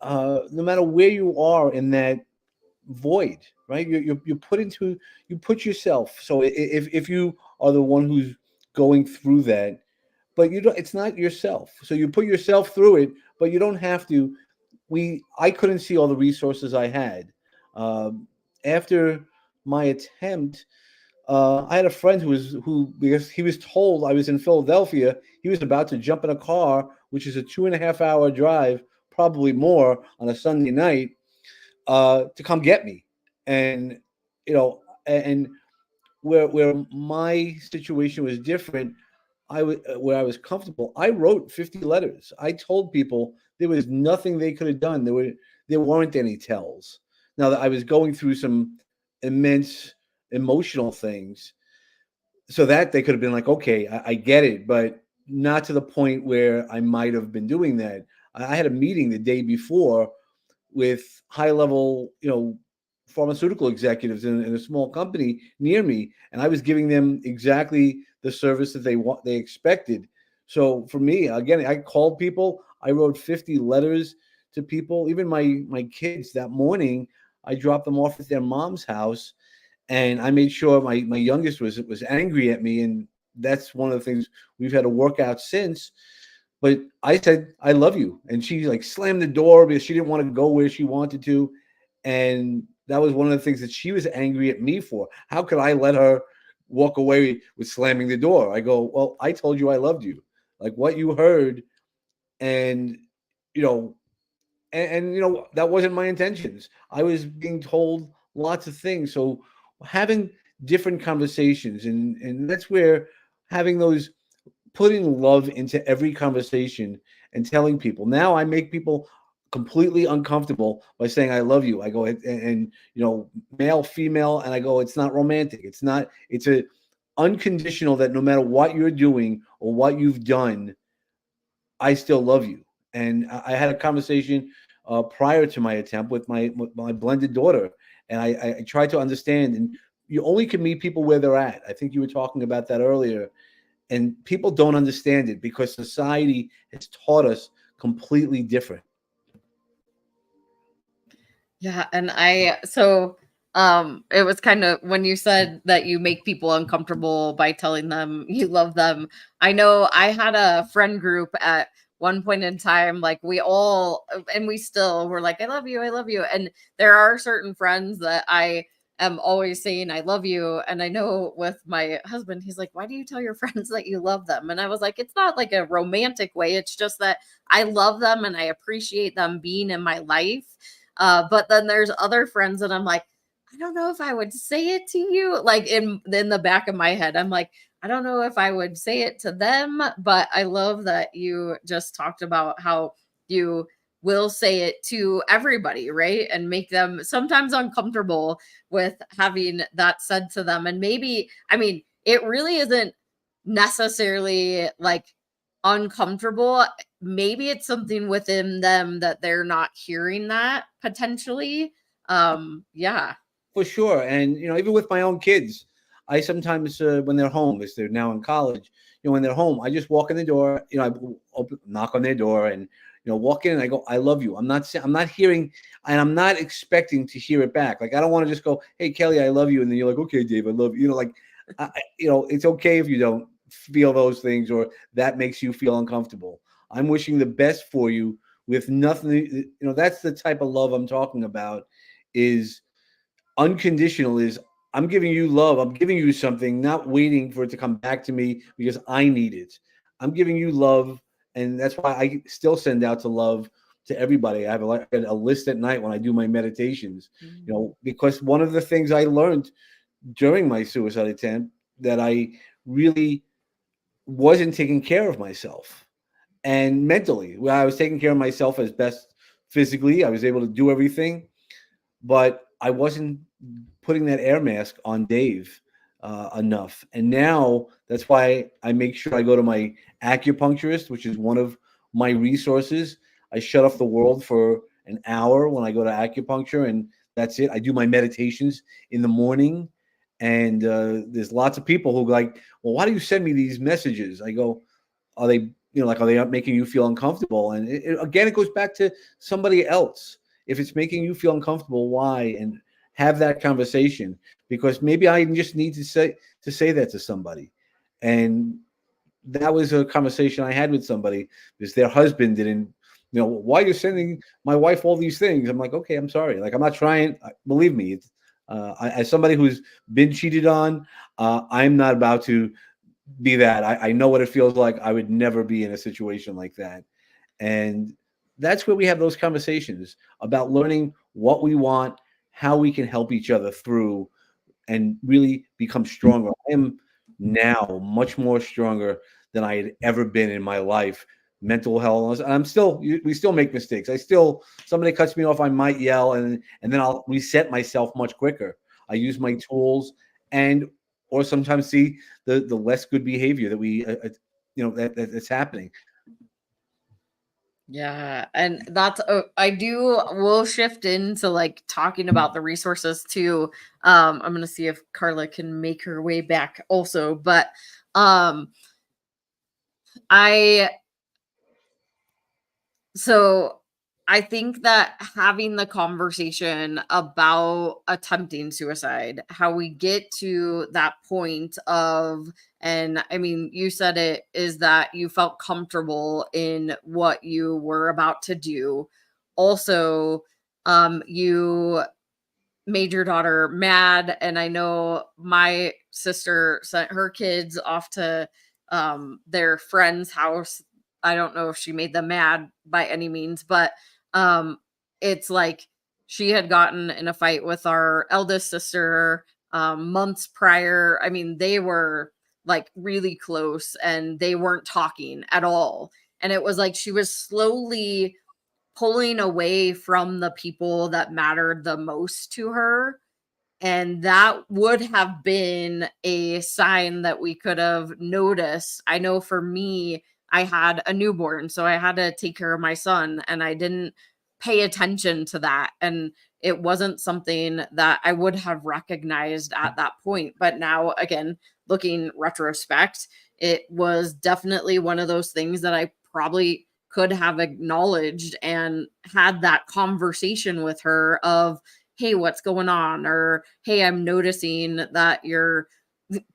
no matter where you are in that void, right? You put yourself. So if you are the one who's going through that, but it's not yourself. So you put yourself through it, but you don't have to. I couldn't see all the resources I had. After my attempt, I had a friend who because he was told I was in Philadelphia, he was about to jump in a car, which is a 2.5-hour drive, probably more, on a Sunday night, to come get me. And and where my situation was different, where I was comfortable, I wrote 50 letters. I told people there was nothing they could have done. There weren't any tells. Now that I was going through some immense emotional things, so that they could have been like, okay, I get it, but not to the point where I might have been doing that. I had a meeting the day before with high level, pharmaceutical executives in a small company near me, and I was giving them exactly the service that they expected. So for me, again, I called people. I wrote 50 letters to people. Even my kids that morning, I dropped them off at their mom's house, and I made sure my youngest was angry at me, and that's one of the things we've had to work out since. But I said I love you, and she like slammed the door because she didn't want to go where she wanted to, and that was one of the things that she was angry at me for. How could I let her walk away with slamming the door? I go, well, I told you I loved you. Like what you heard, and you know, and you know that wasn't my intentions. I was being told lots of things. So having different conversations, and that's where having those, putting love into every conversation and telling people. Now I make people completely uncomfortable by saying I love you. I go and you know, male, female, and I go, it's not romantic. It's not. It's a unconditional that no matter what you're doing or what you've done, I still love you. And I had a conversation prior to my attempt with my blended daughter, and I tried to understand. And you only can meet people where they're at. I think you were talking about that earlier, and people don't understand it because society has taught us completely different. Yeah, and it was kind of when you said that you make people uncomfortable by telling them you love them. I know I had a friend group at one point in time, like we all, and we still were like, I love you, I love you. And there are certain friends that I am always saying I love you. And I know with my husband, he's like, why do you tell your friends that you love them? And I was like, it's not like a romantic way. It's just that I love them and I appreciate them being in my life. But then there's other friends that I'm like, I don't know if I would say it to you. Like in the back of my head, I'm like, I don't know if I would say it to them, but I love that you just talked about how you will say it to everybody, right? And make them sometimes uncomfortable with having that said to them. And maybe, I mean, it really isn't necessarily like uncomfortable. Maybe it's something within them that they're not hearing that potentially. Yeah. For sure. And, you know, even with my own kids, I sometimes, when they're home, because they're now in college, you know, when they're home, I just walk in the door, you know, I knock on their door and, you know, walk in and I go, I love you. I'm not hearing, and I'm not expecting to hear it back. Like, I don't want to just go, hey, Kelly, I love you. And then you're like, okay, Dave, I love you. You know, like, you know, it's okay if you don't feel those things or that makes you feel uncomfortable. I'm wishing the best for you with nothing, you know, that's the type of love I'm talking about is, unconditional is I'm giving you love. I'm giving you something, not waiting for it to come back to me because I need it. I'm giving you love. And that's why I still send out to love to everybody. I have a list at night when I do my meditations, you know, because one of the things I learned during my suicide attempt that I really wasn't taking care of myself and mentally. Well, I was taking care of myself as best physically. I was able to do everything, but I wasn't putting that air mask on Dave enough. And now that's why I make sure I go to my acupuncturist, which is one of my resources. I shut off the world for an hour when I go to acupuncture, and that's it. I do my meditations in the morning. And there's lots of people who like, well, why do you send me these messages? I go, are they, you know, like, are they making you feel uncomfortable? And again, it goes back to somebody else. If it's making you feel uncomfortable, why? And have that conversation, because maybe I just need to say that to somebody. And that was a conversation I had with somebody because their husband didn't, you know, why are you sending my wife all these things? I'm like, okay, I'm sorry. Like, I'm not trying. Believe me, it's, as somebody who's been cheated on, I'm not about to be that. I know what it feels like. I would never be in a situation like that. And that's where we have those conversations about learning what we want, how we can help each other through and really become stronger. I am now much more stronger than I had ever been in my life. Mental health, and we still make mistakes. Somebody cuts me off, I might yell, and then I'll reset myself much quicker. I use my tools, and or sometimes see the less good behavior that we, you know, that's happening. Yeah, and that's we'll shift into like talking about the resources too. I'm going to see if Carla can make her way back also, but Um, I So I think that having the conversation about attempting suicide, how we get to that point of, and I mean, you said it is that you felt comfortable in what you were about to do. Also, you made your daughter mad, and I know my sister sent her kids off to their friend's house. I don't know if she made them mad by any means, but um it's like she had gotten in a fight with our eldest sister months prior. I mean, they were like really close and they weren't talking at all, and it was like she was slowly pulling away from the people that mattered the most to her. And that would have been a sign that we could have noticed. I know for me, I had a newborn, so I had to take care of my son, and I didn't pay attention to that. And it wasn't something that I would have recognized at that point. But now, again, looking retrospect, it was definitely one of those things that I probably could have acknowledged and had that conversation with her of, hey, what's going on? Or, hey, I'm noticing that you're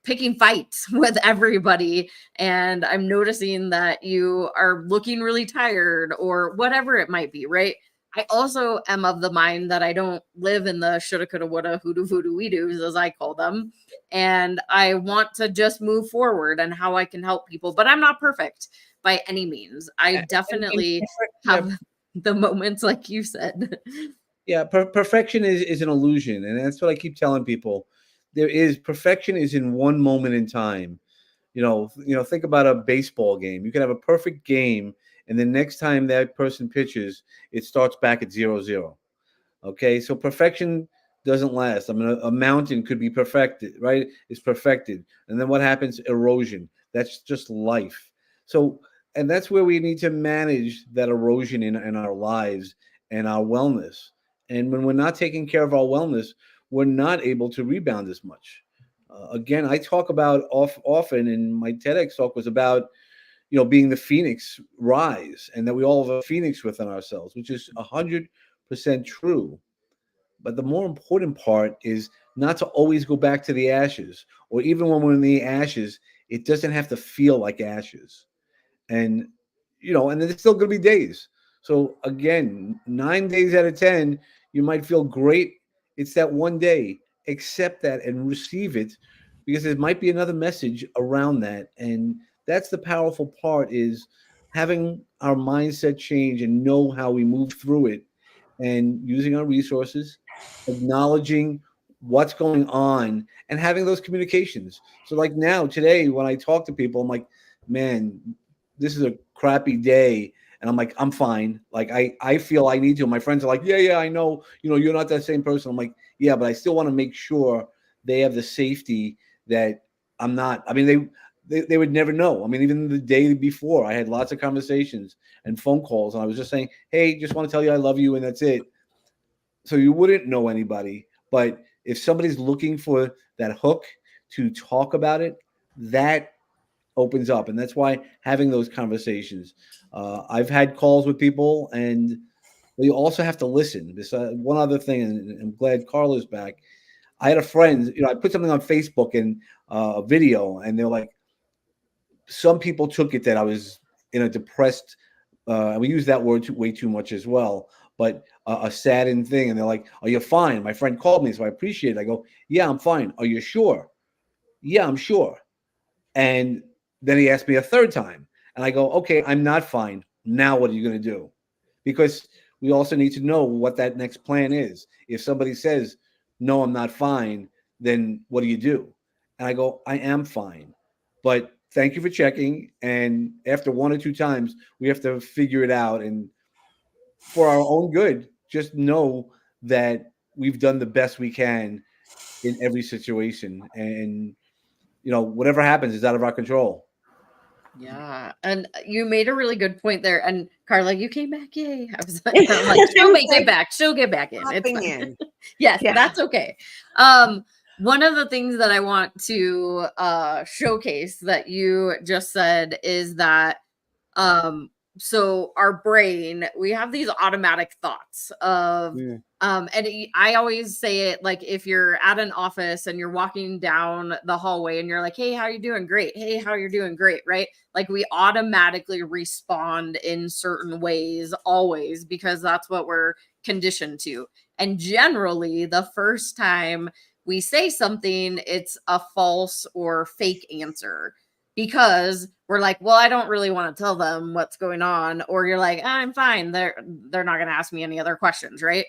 picking fights with everybody. And I'm noticing that you are looking really tired, or whatever it might be, right? I also am of the mind that I don't live in the shoulda, coulda, woulda, hoodoo, voodoo, we doos, as I call them. And I want to just move forward and how I can help people. But I'm not perfect by any means. I definitely Yeah, have the moments like you said. yeah, perfection is an illusion, and that's what I keep telling people. Perfection is in one moment in time. Think about a baseball game. You can have a perfect game, and the next time that person pitches, it starts back at 0-0. Okay, so perfection doesn't last. I mean, a mountain could be perfected, right? It's perfected, and then what happens? Erosion. That's just life. So, and that's where we need to manage that erosion in our lives and our wellness. And when we're not taking care of our wellness, we're not able to rebound as much. Again, I talk about often, and my TEDx talk was about being the phoenix rise, and that we all have a phoenix within ourselves, which is 100% true. But the more important part is not to always go back to the ashes, or even when we're in the ashes, it doesn't have to feel like ashes. And and then there's still going to be days. So again, 9 days out of 10, you might feel great. It's that one day. Accept that and receive it, because there might be another message around that. And that's the powerful part, is having our mindset change and know how we move through it, and using our resources, acknowledging what's going on, and having those communications. So like now, today, when I talk to people, I'm like, man, this is a crappy day. And I'm like, I'm fine. Like, I feel I need to. My friends are like, yeah, I know, you're not that same person. I'm like, yeah, but I still want to make sure they have the safety that I'm not. I mean, they would never know. I mean, even the day before, I had lots of conversations and phone calls, and I was just saying, hey, just want to tell you I love you, and that's it. So you wouldn't know anybody. But if somebody's looking for that hook to talk about it, that opens up. And that's why having those conversations. I've had calls with people, and you also have to listen. This one other thing, and I'm glad Carla's back. I had a friend, I put something on Facebook and a video, and they're like, some people took it that I was in a depressed, we use that word way too much as well, but a saddened thing. And they're like, are you fine? My friend called me, so I appreciate it. I go, yeah, I'm fine. Are you sure? Yeah, I'm sure. And then he asked me a third time, and I go, okay, I'm not fine. Now what are you going to do? Because we also need to know what that next plan is. If somebody says, no, I'm not fine, then what do you do? And I go, I am fine. But thank you for checking. And after one or two times, we have to figure it out. And for our own good, just know that we've done the best we can in every situation. And, whatever happens is out of our control. Yeah, and you made a really good point there. And Carla, you came back, yay! I'm like, she'll make it back. She'll get back in. It's Hopping fine. in. Yes, Yeah. that's okay. One of the things that I want to showcase that you just said is that um so our brain, we have these automatic thoughts of Mm. I always say it like, if you're at an office and you're walking down the hallway and you're like, hey, how you doing? Great. Hey, how you're doing? Great. Right? Like, we automatically respond in certain ways always, because that's what we're conditioned to. And generally, the first time we say something, it's a false or fake answer, because we're like, well, I don't really want to tell them what's going on. Or you're like, I'm fine. They're not going to ask me any other questions, right?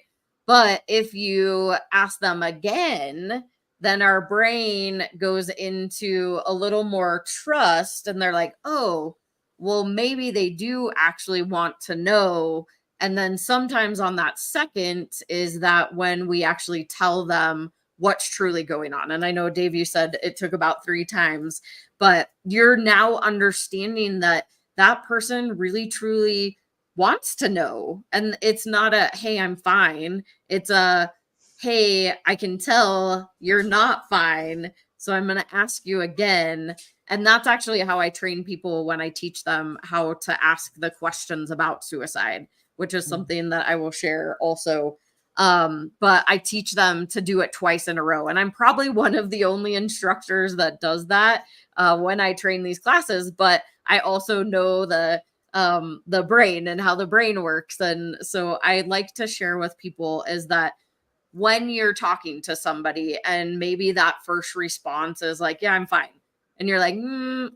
But if you ask them again, then our brain goes into a little more trust, and they're like, oh, well, maybe they do actually want to know. And then sometimes on that second is that when we actually tell them what's truly going on. And I know, Dave, you said it took about 3 times, but you're now understanding that that person really truly wants to know. And it's not a, hey, I'm fine. It's a, hey, I can tell you're not fine, so I'm going to ask you again. And that's actually how I train people when I teach them how to ask the questions about suicide, which is something that I will share also. But I teach them to do it twice in a row. And I'm probably one of the only instructors that does that when I train these classes. But I also know the brain and how the brain works. And so I like to share with people is that when you're talking to somebody and maybe that first response is like, yeah, I'm fine. And you're like,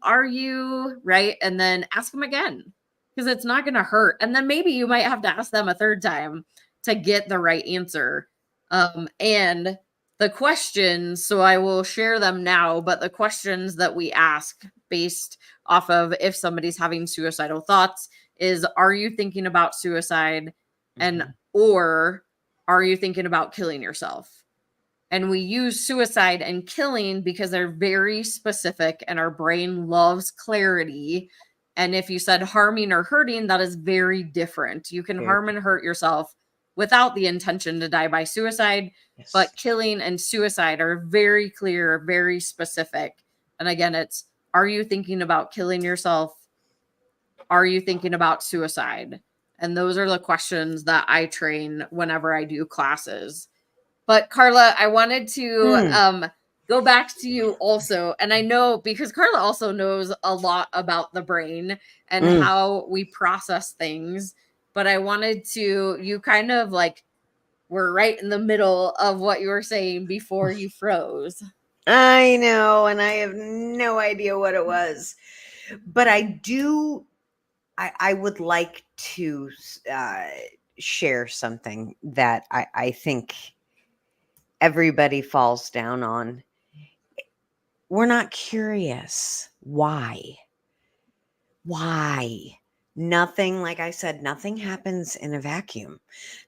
are you? Right. And then ask them again, because it's not going to hurt. And then maybe you might have to ask them a third time to get the right answer. And the questions, so I will share them now, but the questions that we ask based off of if somebody's having suicidal thoughts is, are you thinking about suicide? And or are you thinking about killing yourself? And we use suicide and killing because they're very specific and our brain loves clarity. And if you said harming or hurting, that is very different. You can Very harm and hurt yourself without the intention to die by suicide, Yes. but killing and suicide are very clear, very specific. And again, it's, are you thinking about killing yourself? Are you thinking about suicide? And those are the questions that I train whenever I do classes. But Carla, I wanted to go back to you also. And I know because Carla also knows a lot about the brain and how we process things. But I wanted to, you kind of like were right in the middle of what you were saying before you froze. I know, and I have no idea what it was. But I would like to share something that I think everybody falls down on. We're not curious. Why? Why? Nothing, like I said, nothing happens in a vacuum.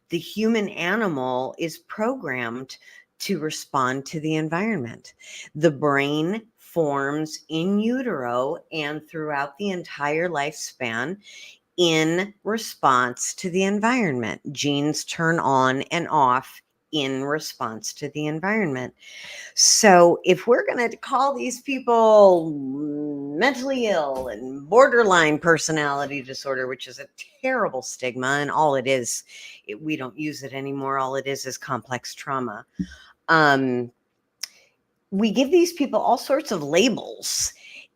The human animal is programmed to respond to the environment. The brain forms in utero and throughout the entire lifespan in response to the environment. Genes turn on and off in response to the environment. So if we're going to call these people mentally ill and borderline personality disorder, which is a terrible stigma, and all it is, we don't use it anymore. All it is complex trauma. We give these people all sorts of labels,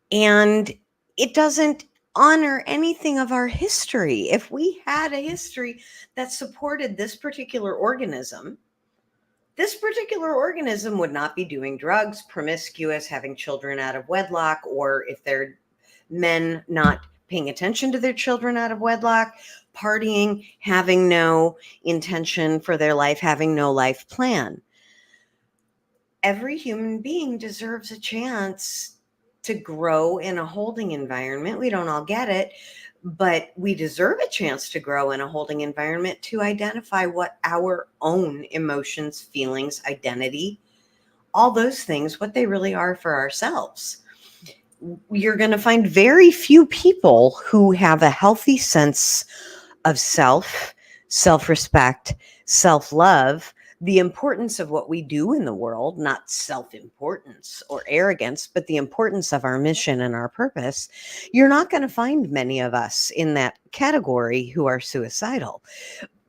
and it doesn't honor anything of our history. If we had a history that supported this particular organism would not be doing drugs, promiscuous, having children out of wedlock, or if they're men, not paying attention to their children out of wedlock, partying, having no intention for their life, having no life plan. Every human being deserves a chance to grow in a holding environment. We don't all get it, but we deserve a chance to grow in a holding environment to identify what our own emotions, feelings, identity, all those things, what they really are for ourselves. You're going to find very few people who have a healthy sense of self-respect, self-love, the importance of what we do in the world, not self-importance or arrogance, but the importance of our mission and our purpose, you're not going to find many of us in that category who are suicidal.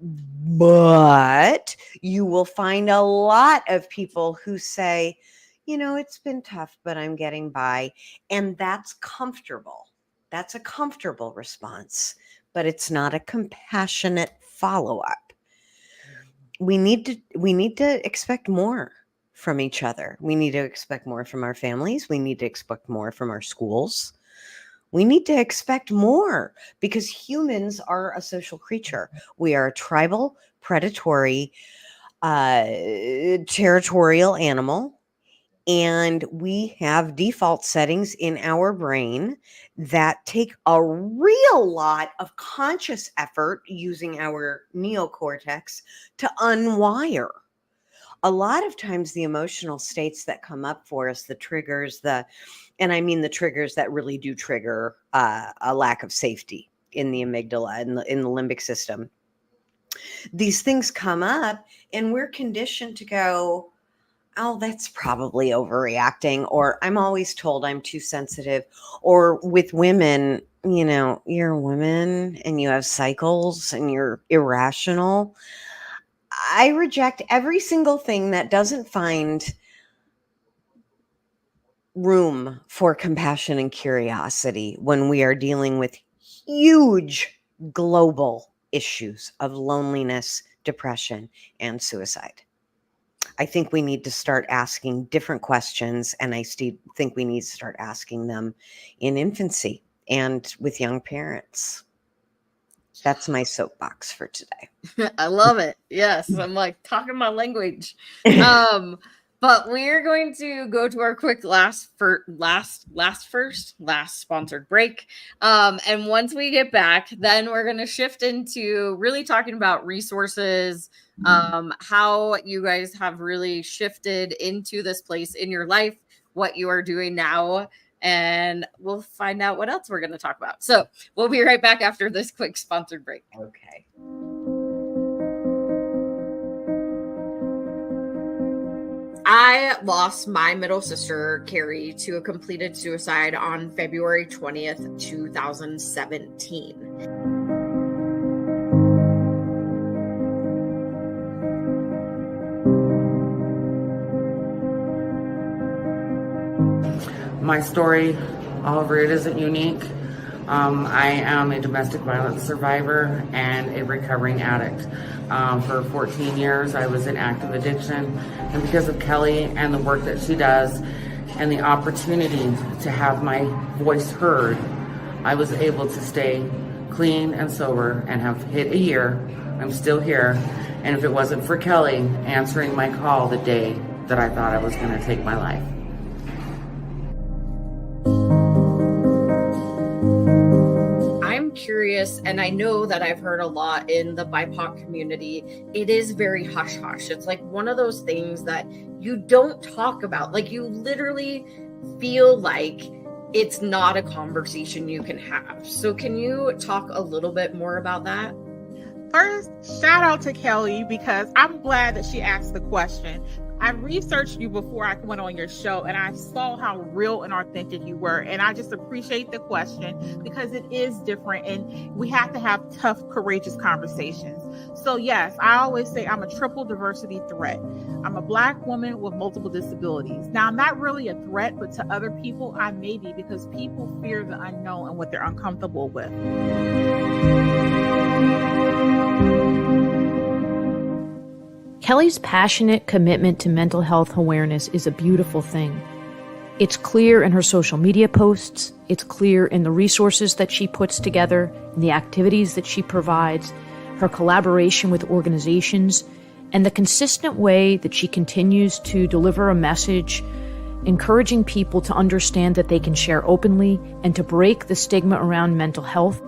But you will find a lot of people who say, it's been tough, but I'm getting by. And that's comfortable. That's a comfortable response, but it's not a compassionate follow-up. We need to expect more from each other. We need to expect more from our families. We need to expect more from our schools. We need to expect more because humans are a social creature. We are a tribal, predatory, territorial animal. And we have default settings in our brain that take a real lot of conscious effort using our neocortex to unwire. A lot of times the emotional states that come up for us, the triggers, and I mean the triggers that really do trigger a lack of safety in the amygdala, in the limbic system. These things come up and we're conditioned to go, oh, that's probably overreacting, or I'm always told I'm too sensitive, or with women, you're a woman and you have cycles and you're irrational. I reject every single thing that doesn't find room for compassion and curiosity when we are dealing with huge global issues of loneliness, depression, and suicide. I think we need to start asking different questions, and I think we need to start asking them in infancy and with young parents. That's my soapbox for today. I love it. Yes, I'm like talking my language. But we're going to go to our quick last sponsored break. And once we get back, then we're going to shift into really talking about resources, how you guys have really shifted into this place in your life, what you are doing now, and we'll find out what else we're going to talk about. So we'll be right back after this quick sponsored break. Okay. I lost my middle sister, Carrie, to a completed suicide on February 20th, 2017. My story, Oliver, it isn't unique. I am a domestic violence survivor and a recovering addict. For 14 years, I was in active addiction. And because of Kelli and the work that she does and the opportunity to have my voice heard, I was able to stay clean and sober and have hit a year. I'm still here. And if it wasn't for Kelli answering my call the day that I thought I was going to take my life. Curious, and I know that I've heard a lot in the BIPOC community, it is very hush hush. It's like one of those things that you don't talk about. Like you literally feel like it's not a conversation you can have. So can you talk a little bit more about that? First, shout out to Kelli, because I'm glad that she asked the question. I researched you before I went on your show, and I saw how real and authentic you were. And I just appreciate the question because it is different, and we have to have tough, courageous conversations. So yes, I always say I'm a triple diversity threat. I'm a Black woman with multiple disabilities. Now, I'm not really a threat, but to other people, I may be, because people fear the unknown and what they're uncomfortable with. Kelli's passionate commitment to mental health awareness is a beautiful thing. It's clear in her social media posts, it's clear in the resources that she puts together, in the activities that she provides, her collaboration with organizations, and the consistent way that she continues to deliver a message, encouraging people to understand that they can share openly and to break the stigma around mental health.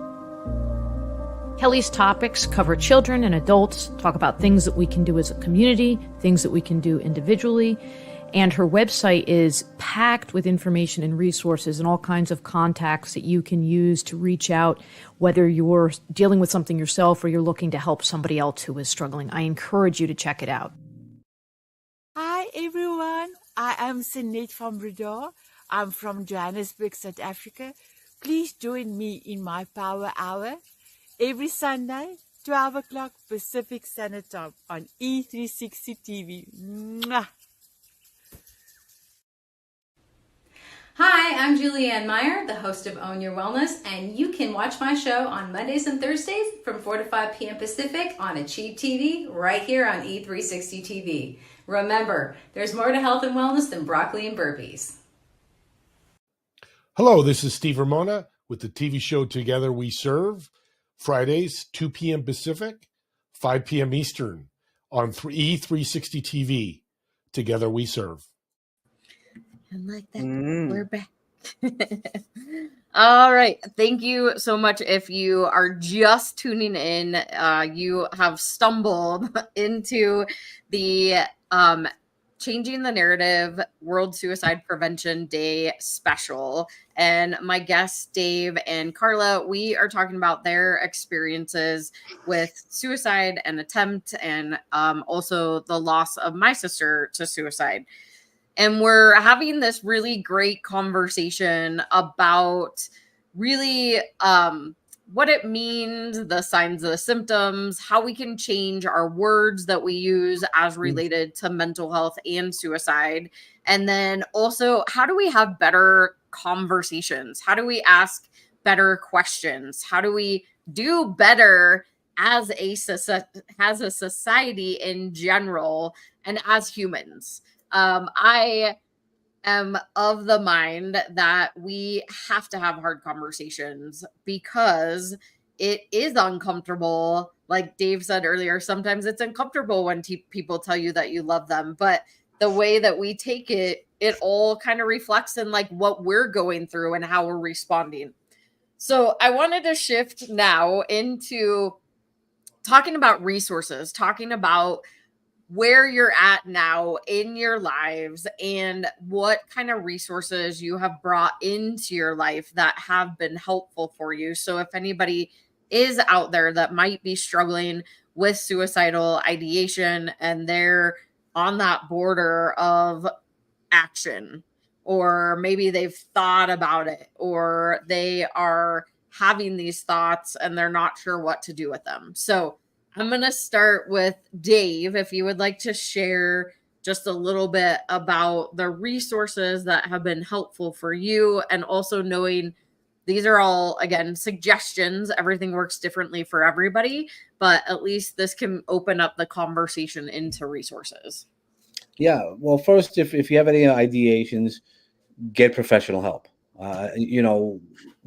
Kelli's topics cover children and adults, talk about things that we can do as a community, things that we can do individually, and her website is packed with information and resources and all kinds of contacts that you can use to reach out, whether you're dealing with something yourself or you're looking to help somebody else who is struggling. I encourage you to check it out. I am Sinead van Breda. I'm from Johannesburg, South Africa. Please join me in my Power Hour every Sunday, 12 o'clock Pacific Standard Time on E360 TV. Mwah! Hi, I'm Julianne Meyer, the host of Own Your Wellness, and you can watch my show on Mondays and Thursdays from 4 to 5 p.m. Pacific on Achieve TV right here on E360 TV. Remember, there's more to health and wellness than broccoli and burpees. Hello, this is Steve Ramona with the TV show Together We Serve, Fridays, 2 p.m. Pacific, 5 p.m. Eastern on E360 TV. Together We Serve. And like that, we're back. All right. Thank you so much. If you are just tuning in, you have stumbled into the Changing the Narrative World Suicide Prevention Day special. And my guests, Dave and Carla, we are talking about their experiences with suicide and attempt, and also the loss of my sister to suicide. And we're having this really great conversation about really what it means, the signs, the symptoms, how we can change our words that we use as related to mental health and suicide. And then also, how do we have better conversations? How do we ask better questions? How do we do better as a society in general and as humans? I am of the mind that we have to have hard conversations because it is uncomfortable. Like Dave said earlier, sometimes it's uncomfortable when people tell you that you love them, but the way that we take it, it all kind of reflects in like what we're going through and how we're responding. So I wanted to shift now into talking about resources, talking about where you're at now in your lives and what kind of resources you have brought into your life that have been helpful for you. So if anybody is out there that might be struggling with suicidal ideation and they're on that border of action, or maybe they've thought about it, or they are having these thoughts and they're not sure what to do with them. So I'm going to start with Dave, if you would like to share just a little bit about the resources that have been helpful for you, and also knowing these are all, again, suggestions. Everything works differently for everybody, but at least this can open up the conversation into resources. Yeah. Well, first, if you have any ideations, get professional help.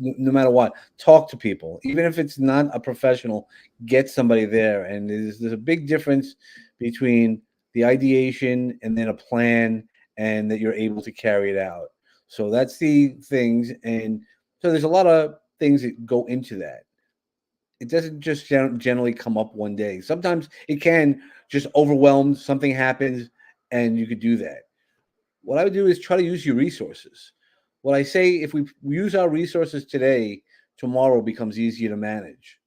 No matter what, talk to people. Even if it's not a professional, get somebody there. And there's a big difference between the ideation and then a plan, and that you're able to carry it out. So that's the things. And so there's a lot of things that go into that. It doesn't just generally come up one day. Sometimes it can just overwhelm, something happens, and you could do that. What I would do is try to use your resources. What I say, if we use our resources today, tomorrow becomes easier to manage.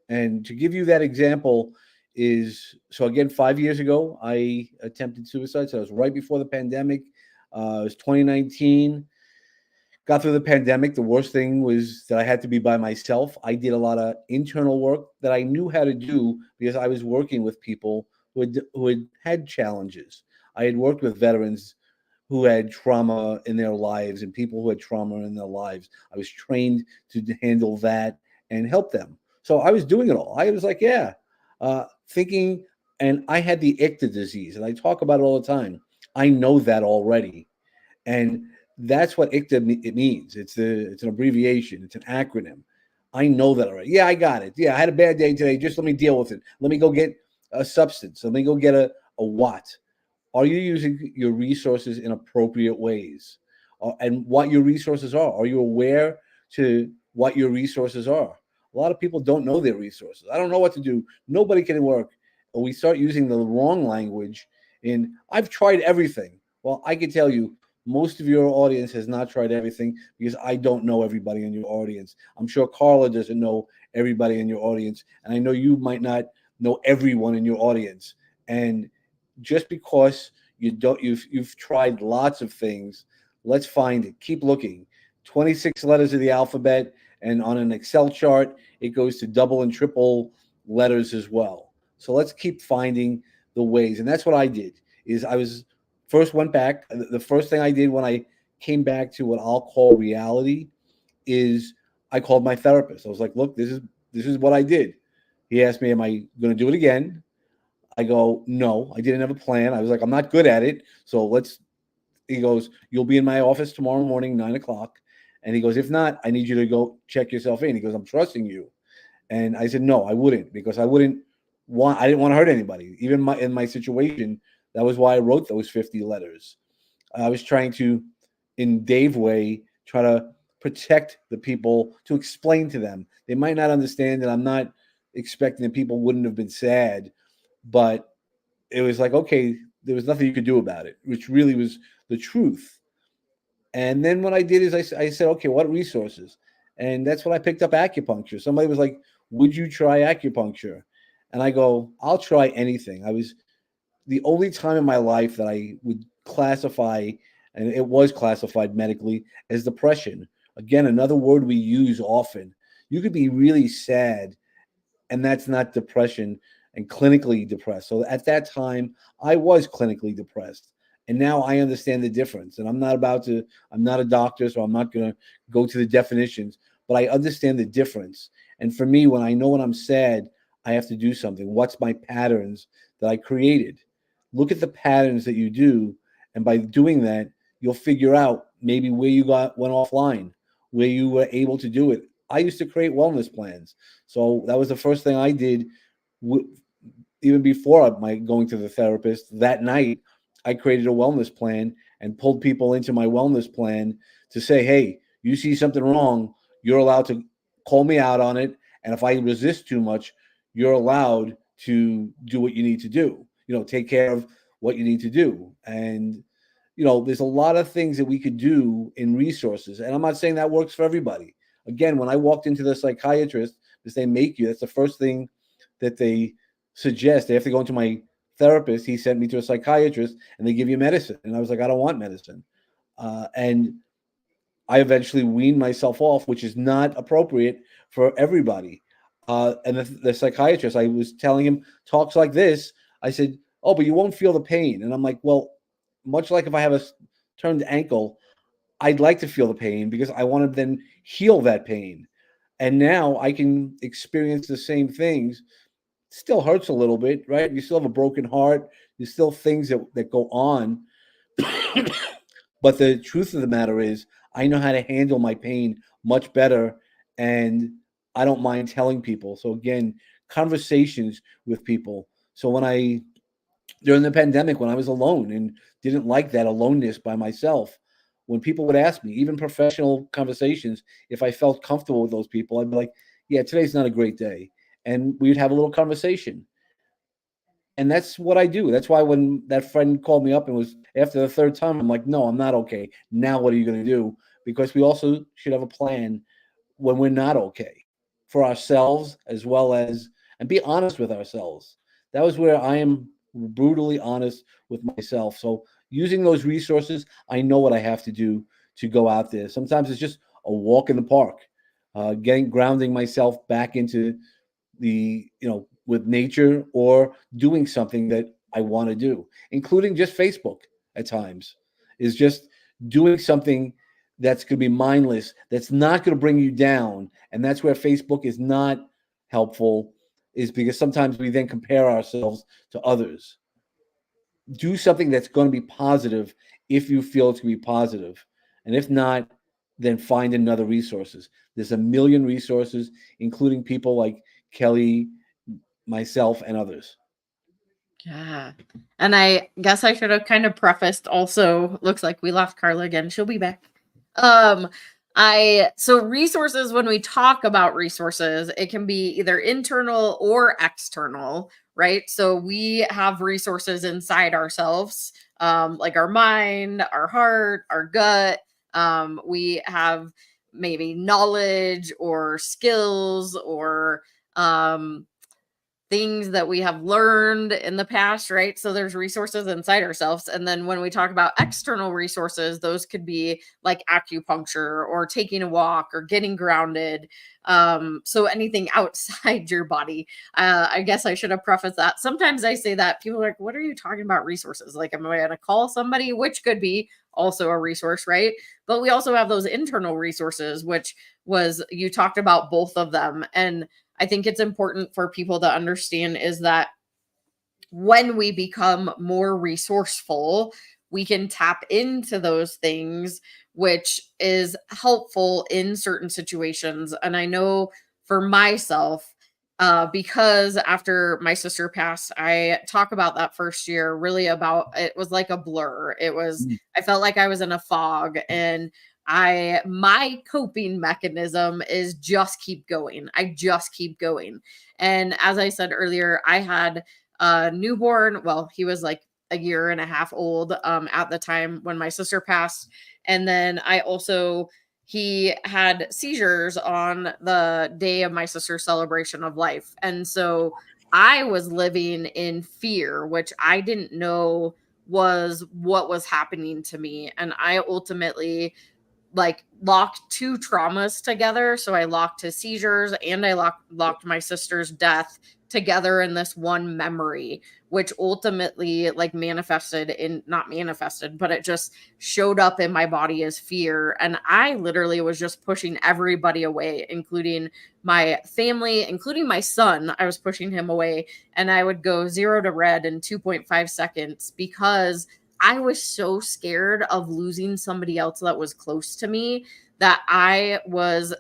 And to give you that example is, so again, 5 years ago, I attempted suicide. So it was right before the pandemic. It was 2019. Got through the pandemic. The worst thing was that I had to be by myself. I did a lot of internal work that I knew how to do because I was working with people who had challenges. I had worked with veterans who had trauma in their lives and people who had trauma in their lives. I was trained to handle that and help them. So I was doing it all. I was like, thinking, and I had the ICTA disease, and I talk about it all the time. I know that already. And that's what ICTA it means. It's an abbreviation. It's an acronym. I know that already. Yeah, I got it. Yeah, I had a bad day today. Just let me deal with it. Let me go get a substance. Let me go get a what. Are you using your resources in appropriate ways? And what your resources are? Are you aware to what your resources are? A lot of people don't know their resources. I don't know what to do. Nobody can work. Or we start using the wrong language I've tried everything. Well, I can tell you, most of your audience has not tried everything because I don't know everybody in your audience. I'm sure Carla doesn't know everybody in your audience. And I know you might not know everyone in your audience. And just because You've tried lots of things. Let's find it. Keep looking. 26 letters of the alphabet, and on an Excel chart, it goes to double and triple letters as well. So let's keep finding the ways. And that's what I did. Is I was first went back. The first thing I did when I came back to what I'll call reality is I called my therapist. I was like, look, this is what I did. He asked me, am I going to do it again? I go, no, I didn't have a plan. I was like, I'm not good at it. So he goes, you'll be in my office tomorrow morning, 9:00. And he goes, if not, I need you to go check yourself in. He goes, I'm trusting you. And I said, no, I wouldn't, because I didn't want to hurt anybody. Even in my situation, that was why I wrote those 50 letters. I was trying to, in Dave way, try to protect the people, to explain to them. They might not understand that I'm not expecting that people wouldn't have been sad, but it was like, okay, there was nothing you could do about it, which really was the truth. And then what I did is I said, okay, what resources? And that's when I picked up acupuncture. Somebody was like, would you try acupuncture? And I go, I'll try anything. I was the only time in my life that I would classify, and it was classified medically, as depression. Again, another word we use often. You could be really sad, and that's not depression, and clinically depressed. So at that time, I was clinically depressed. And now I understand the difference. And I'm not a doctor, so I'm not going to go to the definitions, but I understand the difference. And for me, when I know when I'm sad, I have to do something. What's my patterns that I created? Look at the patterns that you do. And by doing that, you'll figure out maybe where you went offline, where you were able to do it. I used to create wellness plans. So that was the first thing I did. Even before my going to the therapist that night, I created a wellness plan and pulled people into my wellness plan to say, hey, you see something wrong, you're allowed to call me out on it. And if I resist too much, you're allowed to do what you need to do, take care of what you need to do. And, there's a lot of things that we could do in resources. And I'm not saying that works for everybody. Again, when I walked into the psychiatrist, because they make you, that's the first thing that they suggest. They have to go into my therapist. He sent me to a psychiatrist, and they give you medicine. And I was like, I don't want medicine. And I eventually weaned myself off, which is not appropriate for everybody. And the psychiatrist, I was telling him, talks like this. I said, oh, but you won't feel the pain. And I'm like, well, much like if I have a turned ankle, I'd like to feel the pain because I want to then heal that pain. And now I can experience the same things. Still hurts a little bit, right? You still have a broken heart. There's still things that go on. But the truth of the matter is, I know how to handle my pain much better, and I don't mind telling people. So again, conversations with people. So during the pandemic, when I was alone and didn't like that aloneness by myself, when people would ask me, even professional conversations, if I felt comfortable with those people, I'd be like, yeah, today's not a great day. And we'd have a little conversation. And that's what I do. That's why when that friend called me up and was after the third time, I'm like, no, I'm not okay. Now what are you going to do? Because we also should have a plan when we're not okay for ourselves as well as, and be honest with ourselves. That was where I am brutally honest with myself. So using those resources, I know what I have to do to go out there. Sometimes it's just a walk in the park, grounding myself back into with nature, or doing something that I want to do, including just Facebook at times, is just doing something that's going to be mindless, that's not going to bring you down. And that's where Facebook is not helpful, is because sometimes we then compare ourselves to others. Do something that's going to be positive if you feel it's going to be positive. And if not, then find another resources. There's a million resources, including people like Kelly, myself, and others. Yeah. And I guess I should have kind of prefaced also, looks like we lost Carla again. She'll be back. So resources, when we talk about resources, it can be either internal or external, right? So we have resources inside ourselves, like our mind, our heart, our gut. We have maybe knowledge or skills or things that we have learned in the past, right? So there's resources inside ourselves. And then when we talk about external resources, those could be like acupuncture or taking a walk or getting grounded. So anything outside your body. I guess I should have prefaced that. Sometimes I say that people are like, what are you talking about resources? Like, am I going to call somebody, which could be also a resource, right? But we also have those internal resources, which was, you talked about both of them. And I think it's important for people to understand is that when we become more resourceful, we can tap into those things, which is helpful in certain situations. And I know for myself, because after my sister passed, I talk about that first year really about it was like a blur. It was, I felt like I was in a fog, and my coping mechanism is just keep going. I just keep going. And as I said earlier, I had newborn. Well, he was like a year and a half old at the time when my sister passed. And then he had seizures on the day of my sister's celebration of life. And so I was living in fear, which I didn't know was what was happening to me. And I ultimately like locked two traumas together. So I locked his seizures and I locked my sister's death together in this one memory, which ultimately like not manifested, but it just showed up in my body as fear. And I literally was just pushing everybody away, including my family, including my son. I was pushing him away, and I would go 0 to red in 2.5 seconds because I was so scared of losing somebody else that was close to me that I was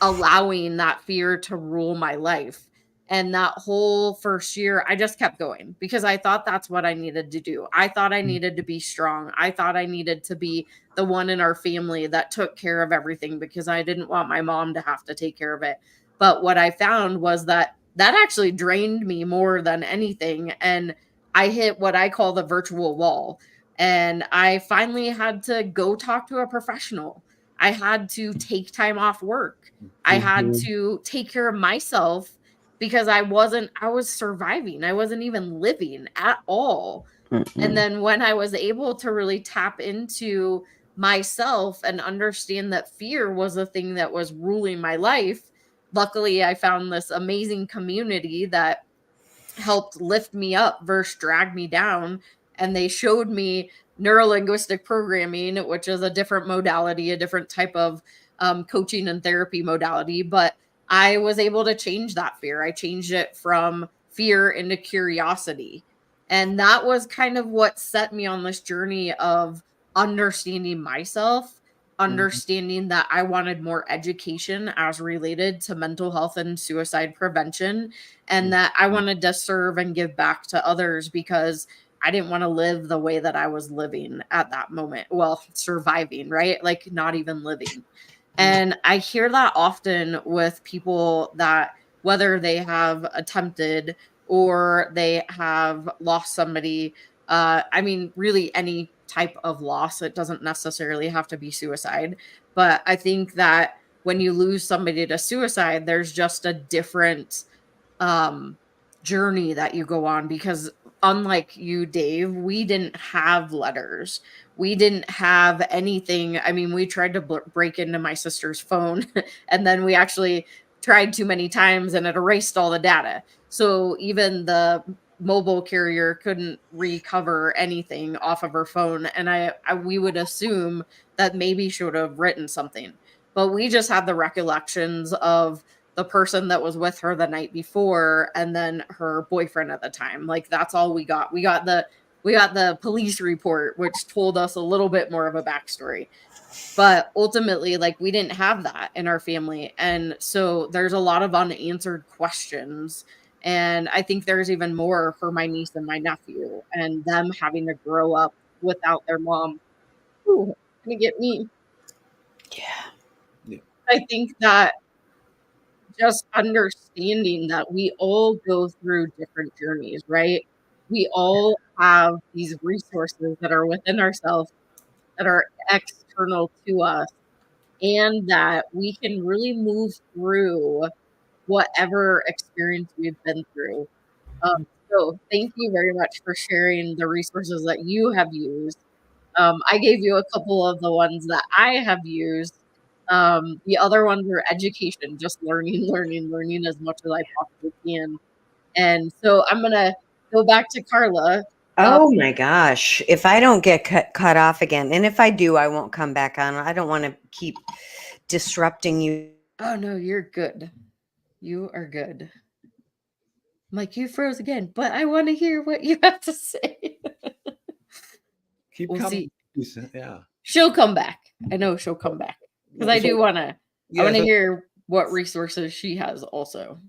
allowing that fear to rule my life. And that whole first year, I just kept going because I thought that's what I needed to do. I thought I needed to be strong. I thought I needed to be the one in our family that took care of everything because I didn't want my mom to have to take care of it. But what I found was that actually drained me more than anything. And I hit what I call the virtual wall. And I finally had to go talk to a professional. I had to take time off work. I had to take care of myself because I was surviving. I wasn't even living at all. And then when I was able to really tap into myself and understand that fear was the thing that was ruling my life, luckily I found this amazing community that helped lift me up versus drag me down. And they showed me neurolinguistic programming, which is a different modality, a different type of coaching and therapy modality. But I was able to change that fear. I changed it from fear into curiosity. And that was kind of what set me on this journey of understanding myself, understanding that I wanted more education as related to mental health and suicide prevention, and that I wanted to serve and give back to others because I didn't want to live the way that I was living at that moment. Well, surviving, right? Like not even living. And I hear that often with people that whether they have attempted or they have lost somebody, I mean, really any type of loss, it doesn't necessarily have to be suicide. But I think that when you lose somebody to suicide, there's just a different journey that you go on because unlike you, Dave, we didn't have letters. We didn't have anything. I mean, we tried to break into my sister's phone and then we actually tried too many times and it erased all the data. So even the mobile carrier couldn't recover anything off of her phone. And we would assume that maybe she would have written something, but we just had the recollections of the person that was with her the night before and then her boyfriend at the time. Like that's all we got. We got the police report, which told us a little bit more of a backstory. But ultimately, like we didn't have that in our family. And so there's a lot of unanswered questions. And I think there's even more for my niece and my nephew and them having to grow up without their mom. Ooh, gonna get me. Yeah. I think that just understanding that we all go through different journeys, right? We all have these resources that are within ourselves that are external to us, and that we can really move through whatever experience we've been through. So thank you very much for sharing the resources that you have used. I gave you a couple of the ones that I have used. The other ones are education, just learning, learning, learning as much as I possibly can. And so I'm gonna go back to Carla. Oh my gosh. If I don't get cut off again, and if I do, I won't come back on. I don't want to keep disrupting you. Oh no, you're good. You are good. I'm like, you froze again, but I want to hear what you have to say. Keep We'll coming. see. Yeah. She'll come back. I know she'll come back because I do want to. I want to so- hear what resources she has also.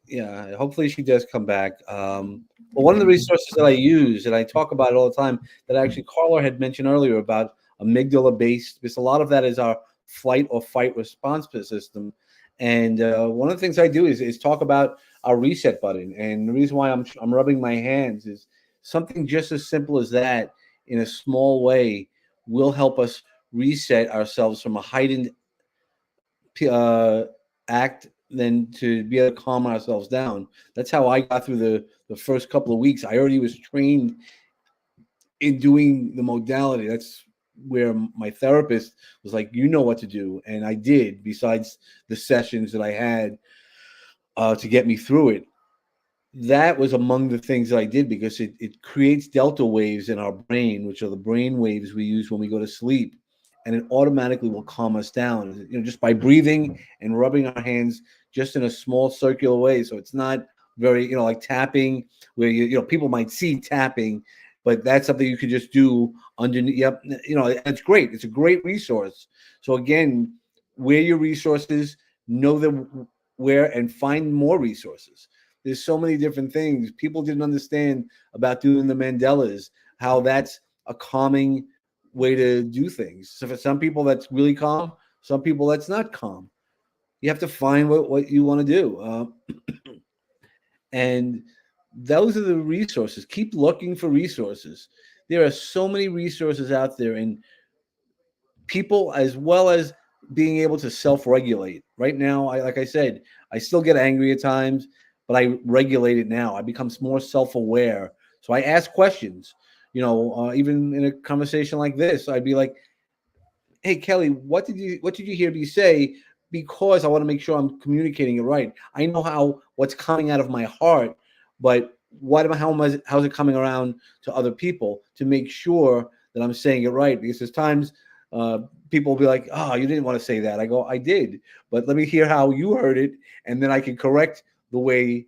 yeah, hopefully she does come back. But one of the resources that I use, and I talk about it all the time, that actually Carla had mentioned earlier about amygdala based, because a lot of that is our flight or fight response system. And one of the things I do is talk about our reset button. And the reason why I'm rubbing my hands is something just as simple as that, in a small way, will help us reset ourselves from a heightened act than to be able to calm ourselves down. That's how I got through the first couple of weeks. I already was trained in doing the modality. That's where my therapist was like, you know what to do. And I did, besides the sessions that I had to get me through it. That was among the things that I did, because it creates delta waves in our brain, which are the brain waves we use when we go to sleep. And it automatically will calm us down, just by breathing and rubbing our hands just in a small circular way. So it's not very, like tapping, where people might see tapping, but that's something you could just do underneath. Yep, it's great. It's a great resource. So again, where your resources, know them where, and find more resources. There's so many different things people didn't understand about doing the Mandelas, how that's a calming way to do things. So for some people that's really calm, some people that's not calm. You have to find what you want to do. And those are the resources. Keep looking for resources. There are so many resources out there, and people, as well as being able to self-regulate. Right now, like I said, I still get angry at times, but I regulate it now. I become more self-aware. So I ask questions. Even in a conversation like this, I'd be like, "Hey, Kelly, what did you hear me say?" Because I want to make sure I'm communicating it right. I know what's coming out of my heart, but how's it coming around to other people, to make sure that I'm saying it right? Because there's times people will be like, "Oh, you didn't want to say that." I go, "I did, but let me hear how you heard it, and then I can correct the way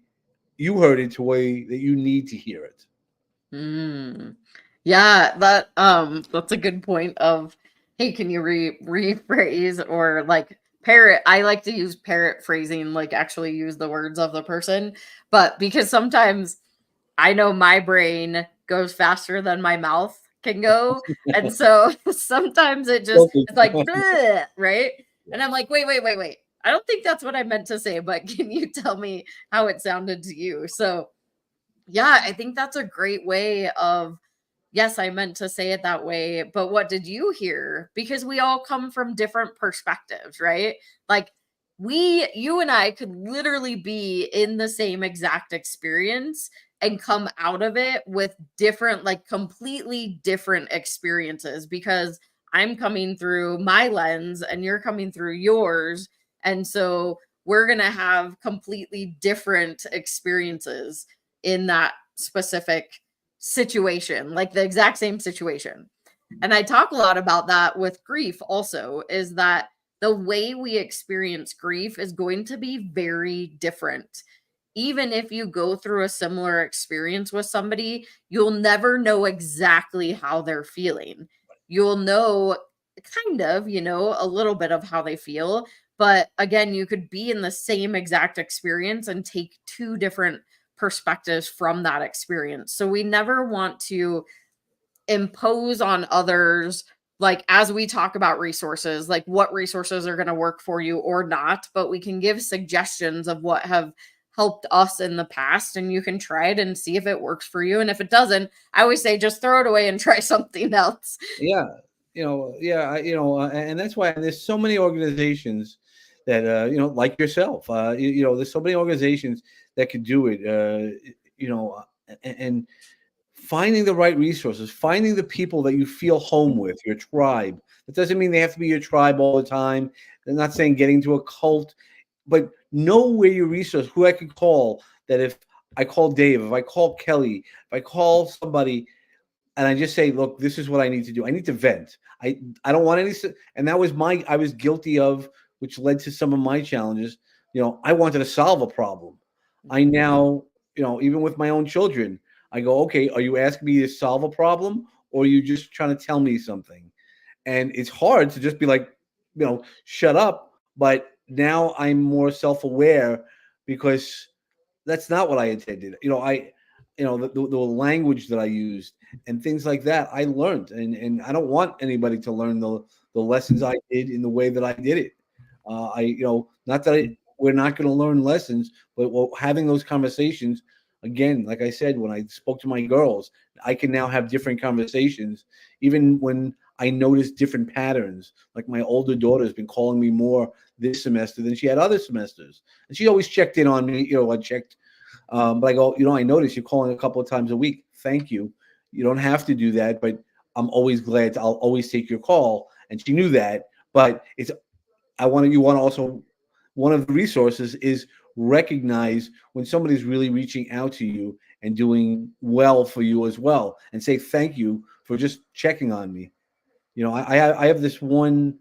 you heard it to the way that you need to hear it." Yeah, that's a good point of, hey, can you rephrase or like parrot? I like to use parrot phrasing, like actually use the words of the person, but because sometimes I know my brain goes faster than my mouth can go, and so sometimes it's like bleh, right? And I'm like, wait. I don't think that's what I meant to say, but can you tell me how it sounded to you? So yeah, I think that's a great way of, yes, I meant to say it that way, but what did you hear? Because we all come from different perspectives, right? Like you and I could literally be in the same exact experience and come out of it with different, like completely different experiences, because I'm coming through my lens and you're coming through yours. And so we're going to have completely different experiences in that specific situation, like the exact same situation. And I talk a lot about that with grief also, is that the way we experience grief is going to be very different. Even if you go through a similar experience with somebody, you'll never know exactly how they're feeling. You'll know kind of, a little bit of how they feel. But again, you could be in the same exact experience and take two different perspectives from that experience. So we never want to impose on others, like as we talk about resources, like what resources are going to work for you or not, but we can give suggestions of what have helped us in the past, and you can try it and see if it works for you. And if it doesn't, I always say just throw it away and try something else. Yeah, and that's why there's so many organizations that like yourself. There's so many organizations that could do it. and finding the right resources, finding the people that you feel home with, your tribe. It doesn't mean they have to be your tribe all the time. They're not saying getting to a cult, but know where your resource, who I could call, that if I call Dave, if I call Kelly, if I call somebody and I just say, look, this is what I need to do. I need to vent. I don't want any, and that was I was guilty of, which led to some of my challenges. I wanted to solve a problem. I now, even with my own children, I go, okay, are you asking me to solve a problem, or are you just trying to tell me something? And it's hard to just be like, shut up. But now I'm more self-aware because that's not what I intended. The language that I used and things like that, I learned, and I don't want anybody to learn the lessons I did in the way that I did it. Not that we're not going to learn lessons, but having those conversations again, like I said, when I spoke to my girls, I can now have different conversations, even when I notice different patterns. Like my older daughter's been calling me more this semester than she had other semesters, and she always checked in on me. I checked. But I go, I noticed you're calling a couple of times a week. Thank you. You don't have to do that, but I'm always glad. I'll always take your call. And she knew that. But you want to also, one of the resources is recognize when somebody's really reaching out to you and doing well for you as well, and say thank you for just checking on me. I have this one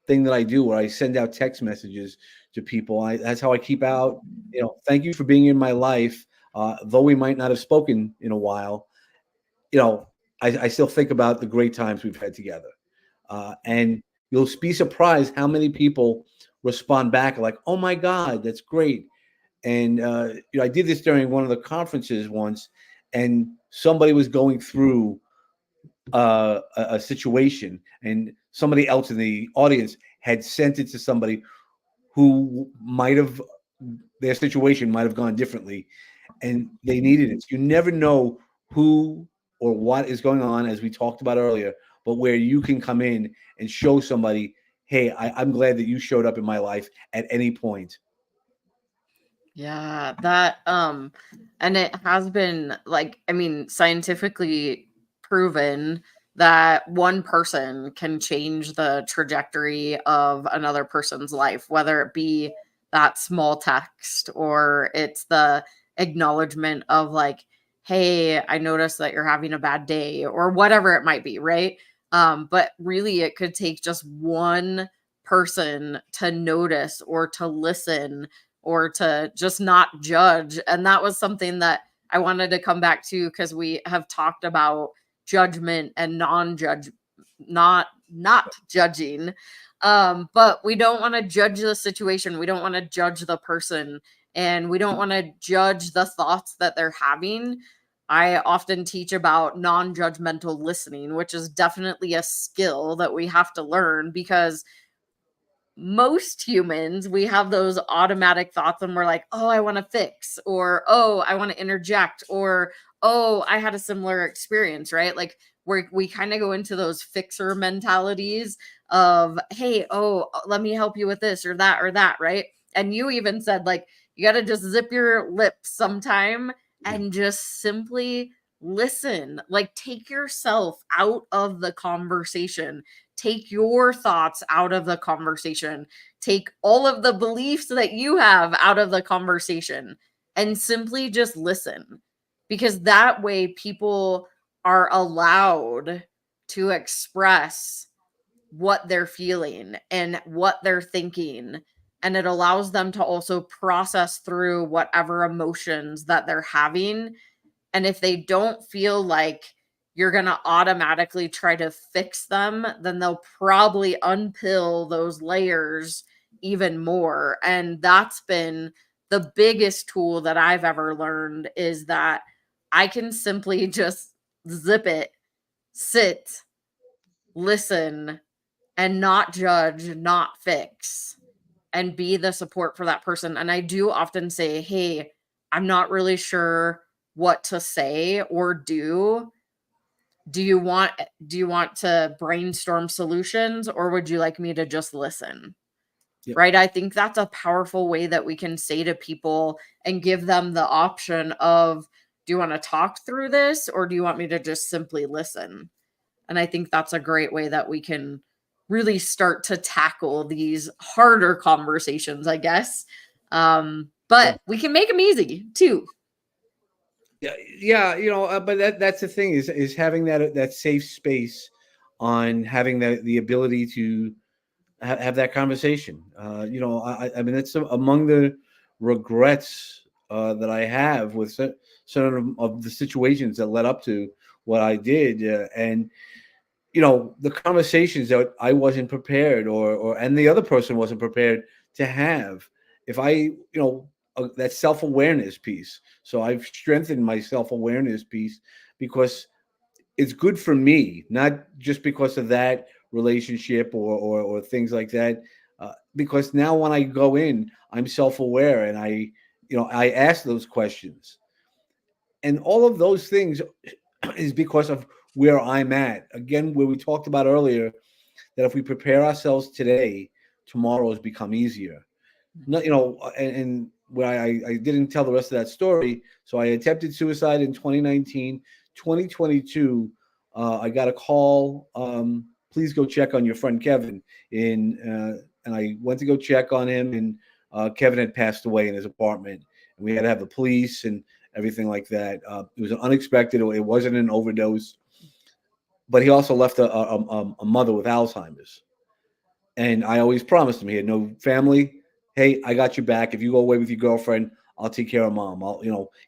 thing that I do where I send out text messages to people. That's how I keep out, thank you for being in my life. Though we might not have spoken in a while, I still think about the great times we've had together. And you'll be surprised how many people respond back like, oh my God, that's great. And, I did this during one of the conferences once, and somebody was going through a situation, and somebody else in the audience had sent it to somebody who their situation might have gone differently, and they needed it. You never know who or what is going on, as we talked about earlier, but where you can come in and show somebody, hey, I'm glad that you showed up in my life at any point. Yeah, that and it has been scientifically proven that one person can change the trajectory of another person's life, whether it be that small text or it's the acknowledgement of like, hey, I noticed that you're having a bad day or whatever it might be, right? But really it could take just one person to notice or to listen or to just not judge. And that was something that I wanted to come back to, because we have talked about judgment and non-judge, not judging. But we don't want to judge the situation. We don't want to judge the person, and we don't want to judge the thoughts that they're having. I often teach about non-judgmental listening, which is definitely a skill that we have to learn, because most humans, we have those automatic thoughts and we're like, oh, I want to fix, or oh, I want to interject, or oh, I had a similar experience, right? Like we kind of go into those fixer mentalities of, hey, oh, let me help you with this or that, right? And you even said like you got to just zip your lips sometime and just simply listen. Like take yourself out of the conversation. Take your thoughts out of the conversation. Take all of the beliefs that you have out of the conversation and simply just listen. Because that way people are allowed to express what they're feeling and what they're thinking. And it allows them to also process through whatever emotions that they're having. And if they don't feel like you're going to automatically try to fix them, then they'll probably unpill those layers even more. And that's been the biggest tool that I've ever learned, is that I can simply just zip it, sit, listen, and not judge, not fix, and be the support for that person. And I do often say, hey, I'm not really sure what to say or do. Do you want to brainstorm solutions, or would you like me to just listen? Yep. Right? I think that's a powerful way that we can say to people and give them the option of do you want to talk through this, or do you want me to just simply listen? And I think that's a great way that we can really start to tackle these harder conversations, I guess. But we can make them easy too. Yeah, but that's the thing is having that safe space, on having the ability to have that conversation. I mean, that's among the regrets that I have with certain of the situations that led up to what I did, and the conversations that I wasn't prepared, and the other person wasn't prepared to have. If that self-awareness piece. So I've strengthened my self-awareness piece because it's good for me, not just because of that relationship or things like that. Because now when I go in, I'm self-aware, and I ask those questions, and all of those things is because of where I'm at. Again, where we talked about earlier, that if we prepare ourselves today, tomorrow's become easier. No, and where I didn't tell the rest of that story. So I attempted suicide in 2019. 2022, I got a call. Please go check on your friend Kevin. And I went to go check on him, and Kevin had passed away in his apartment. And we had to have the police and everything like that. It was an unexpected. It wasn't an overdose, but he also left a mother with Alzheimer's. And I always promised him, he had no family. Hey, I got you back. If you go away with your girlfriend, I'll take care of mom.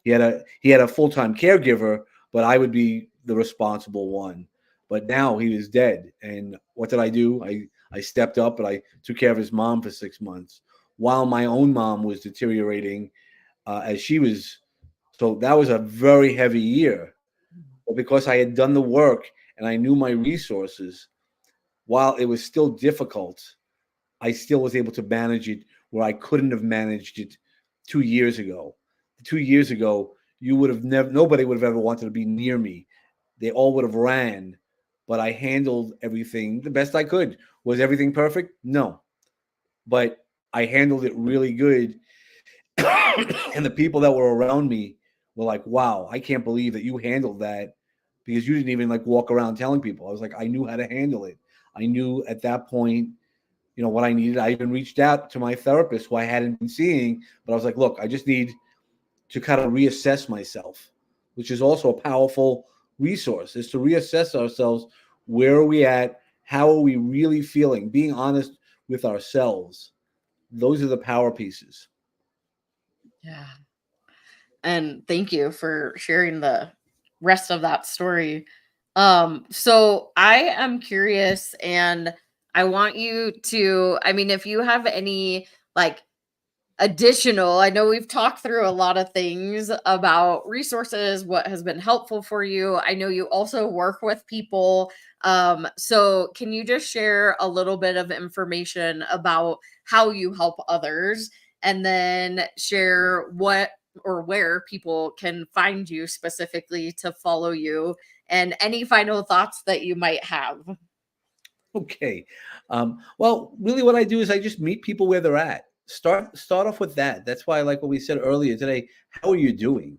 He had a full-time caregiver, but I would be the responsible one. But now he was dead. And what did I do? I stepped up, and I took care of his mom for 6 months while my own mom was deteriorating, as she was. So that was a very heavy year. But because I had done the work and I knew my resources, while it was still difficult, I still was able to manage it where I couldn't have managed it 2 years ago. 2 years ago, nobody would have ever wanted to be near me. They all would have ran, but I handled everything the best I could. Was everything perfect? No, but I handled it really good. And the people that were around me were like, wow, I can't believe that you handled that, because you didn't even walk around telling people. I was like, I knew how to handle it. I knew at that point, what I needed. I even reached out to my therapist, who I hadn't been seeing, but I was like, look, I just need to kind of reassess myself, which is also a powerful resource, is to reassess ourselves. Where are we at? How are we really feeling? Being honest with ourselves. Those are the power pieces. Yeah. And thank you for sharing the rest of that story. So I am curious, and I want you to, I mean, if you have any additional, I know we've talked through a lot of things about resources, what has been helpful for you. I know you also work with people. So can you just share a little bit of information about how you help others, and then share what or where people can find you specifically to follow you, and any final thoughts that you might have? Okay. Well, really what I do is I just meet people where they're at. Start off with that. That's why I like what we said earlier today. How are you doing?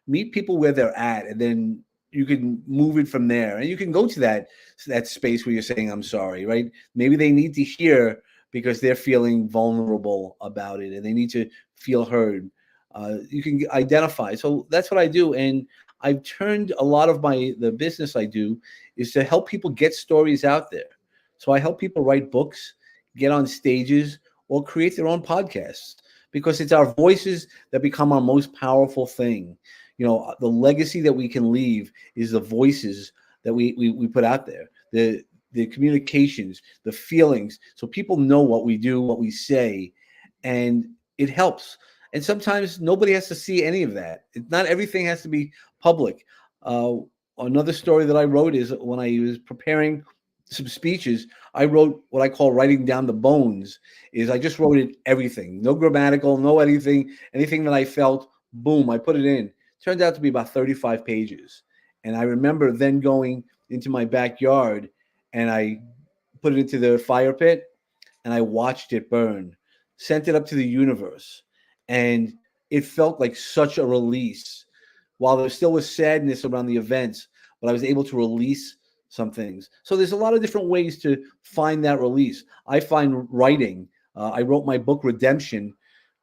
Meet people where they're at, and then you can move it from there. And you can go to that space where you're saying, I'm sorry, right? Maybe they need to hear, because they're feeling vulnerable about it, and they need to feel heard. You can identify. So that's what I do. And I've turned a lot of the business I do is to help people get stories out there. So I help people write books, get on stages, or create their own podcasts, because it's our voices that become our most powerful thing. The legacy that we can leave is the voices that we put out there, the communications, the feelings, so people know what we do, what we say, and it helps. And sometimes nobody has to see any of that. Not everything has to be public. Another story that I wrote is when I was preparing some speeches, I wrote what I call writing down the bones. Is I just wrote it, everything, no grammatical, no anything that I felt, boom, I put it in. Turned out to be about 35 pages. And I remember then going into my backyard, and I put it into the fire pit, and I watched it burn, sent it up to the universe. And it felt like such a release, while there still was sadness around the events, but I was able to release some things. So there's a lot of different ways to find that release. I find writing. I wrote my book Redemption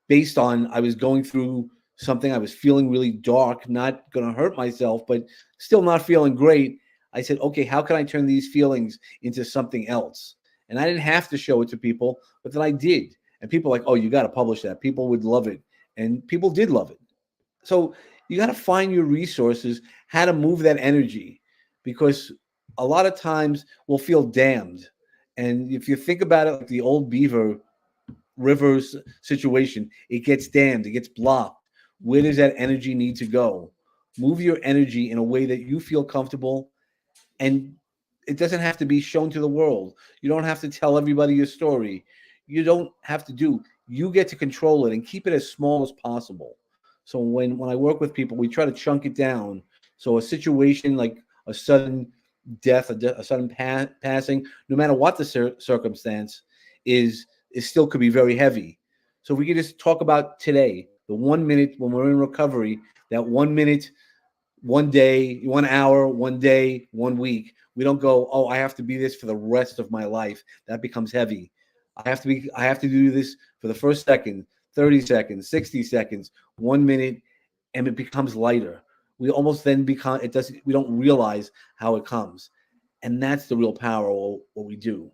based on I was going through something. I was feeling really dark, not going to hurt myself, but still not feeling great. I said, okay, how can I turn these feelings into something else? And I didn't have to show it to people, but then I did. And people were like, oh, you got to publish that. People would love it. And people did love it. So you got to find your resources, how to move that energy, because a lot of times we'll feel damned. And if you think about it, like the old Beaver Rivers situation, it gets dammed, it gets blocked. Where does that energy need to go? Move your energy in a way that you feel comfortable, and it doesn't have to be shown to the world. You don't have to tell everybody your story. You don't have to do. You get to control it and keep it as small as possible. So when I work with people, we try to chunk it down. So a situation like a sudden death, a sudden passing, no matter what the circumstance is still could be very heavy. So if we could just talk about today, the 1 minute when we're in recovery, that 1 minute, 1 day, 1 hour, 1 day, 1 week. We don't go, oh, I have to be this for the rest of my life. That becomes heavy. I have to do this for the first second, 30 seconds, 60 seconds, 1 minute, and it becomes lighter. We almost then become, we don't realize how it comes. And that's the real power of what we do.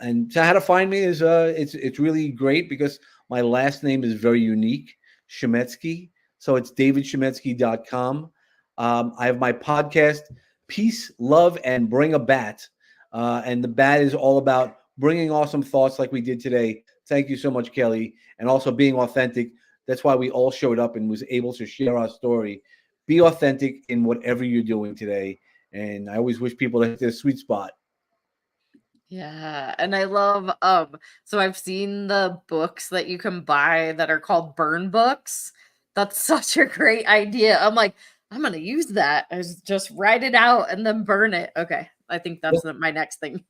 And so how to find me is it's really great because my last name is very unique, Shemetsky. So it's davidshemetsky.com. I have my podcast, Peace, Love, and Bring a Bat. And the bat is all about bringing awesome thoughts like we did today. Thank you so much, Kelly. And also being authentic. That's why we all showed up and was able to share our story. Be authentic in whatever you're doing today. And I always wish people to hit their sweet spot. Yeah, and I love so I've seen the books that you can buy that are called burn books. That's such a great idea. I'm like, I'm gonna use that. Just write it out and then burn it. Okay, I think that's my next thing.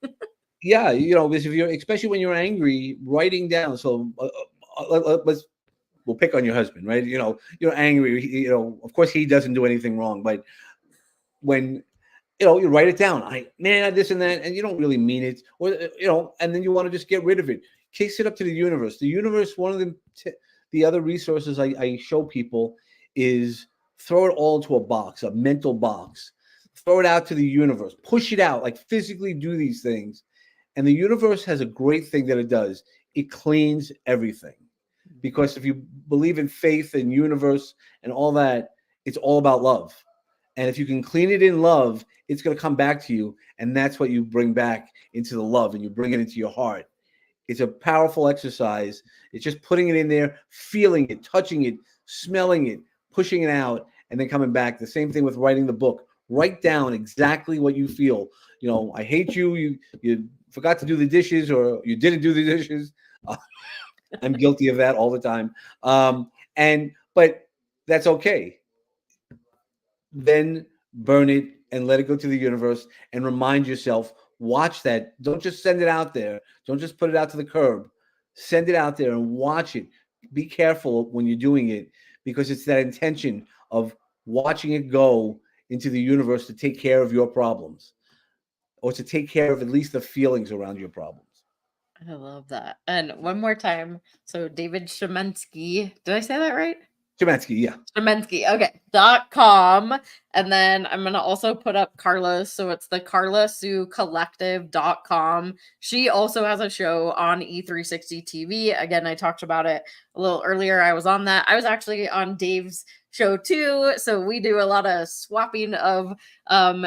Yeah, because if you're, especially when you're angry, writing down. So we'll pick on your husband, right? You're angry. Of course he doesn't do anything wrong, but when you write it down. This and that, and you don't really mean it, or and then you want to just get rid of it. Kick it up to the universe. The universe. One of the other resources I show people is throw it all into a box, a mental box. Throw it out to the universe. Push it out, like physically do these things. And the universe has a great thing that it does. It cleans everything. Because if you believe in faith and universe and all that, it's all about love. And if you can clean it in love, it's going to come back to you. And that's what you bring back into the love, and you bring it into your heart. It's a powerful exercise. It's just putting it in there, feeling it, touching it, smelling it, pushing it out, and then coming back. The same thing with writing the book. Write down exactly what you feel. I hate you. You forgot to do the dishes, or you didn't do the dishes. I'm guilty of that all the time. But that's okay. Then burn it and let it go to the universe and remind yourself, watch that. Don't just send it out there. Don't just put it out to the curb. Send it out there and watch it. Be careful when you're doing it, because it's that intention of watching it go into the universe to take care of your problems, or to take care of at least the feelings around your problems. I love that. And one more time. So David Shemensky, did I say that right? Shemensky, yeah. Shemensky, okay. .com. And then I'm going to also put up Carla. So it's the CarlaSueCollective.com. She also has a show on E360 TV. Again, I talked about it a little earlier. I was on that. I was actually on Dave's show too. So we do a lot of swapping of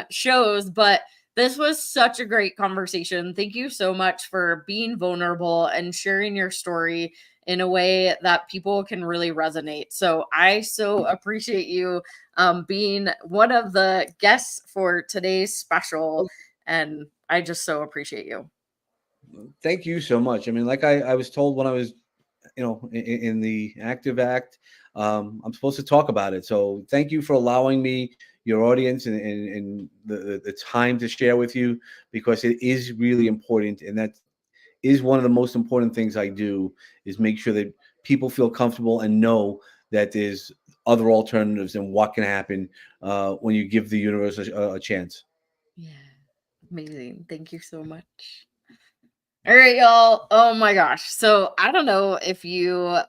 shows, but this was such a great conversation. Thank you so much for being vulnerable and sharing your story in a way that people can really resonate. So I so appreciate you being one of the guests for today's special. And I just so appreciate you. Thank you so much. I mean, like I was told when I was, in the active act, I'm supposed to talk about it. So thank you for allowing me, your audience, and the time to share with you, because it is really important. And that is one of the most important things I do, is make sure that people feel comfortable and know that there's other alternatives and what can happen when you give the universe a chance. Yeah. Amazing. Thank you so much. All right, y'all. Oh my gosh. So I don't know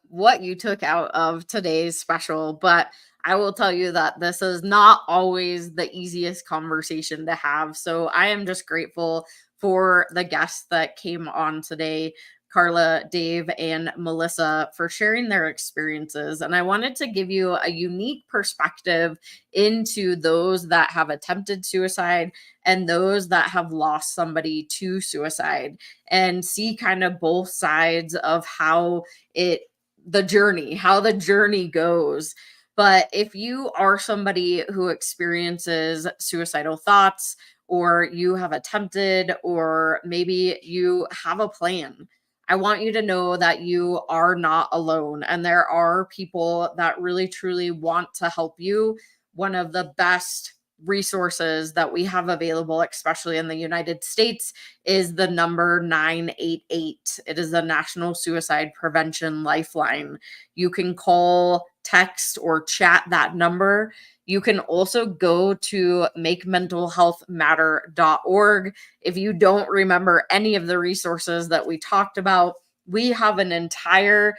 what you took out of today's special, but I will tell you that this is not always the easiest conversation to have. So I am just grateful for the guests that came on today, Carla, Dave, and Melissa, for sharing their experiences. And I wanted to give you a unique perspective into those that have attempted suicide and those that have lost somebody to suicide, and see kind of both sides of how the journey goes. But if you are somebody who experiences suicidal thoughts, or you have attempted, or maybe you have a plan, I want you to know that you are not alone, and there are people that really truly want to help you. One of the best resources that we have available, especially in the United States, is the number 988. It is the National Suicide Prevention Lifeline. You can call, text, or chat that number. You can also go to makementalhealthmatter.org. If you don't remember any of the resources that we talked about, we have an entire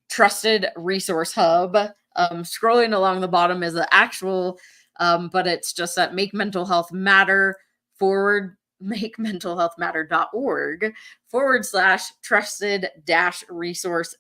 trusted resource hub. Scrolling along the bottom is the actual, but it's just at makementalhealthmatter.org/trusted resource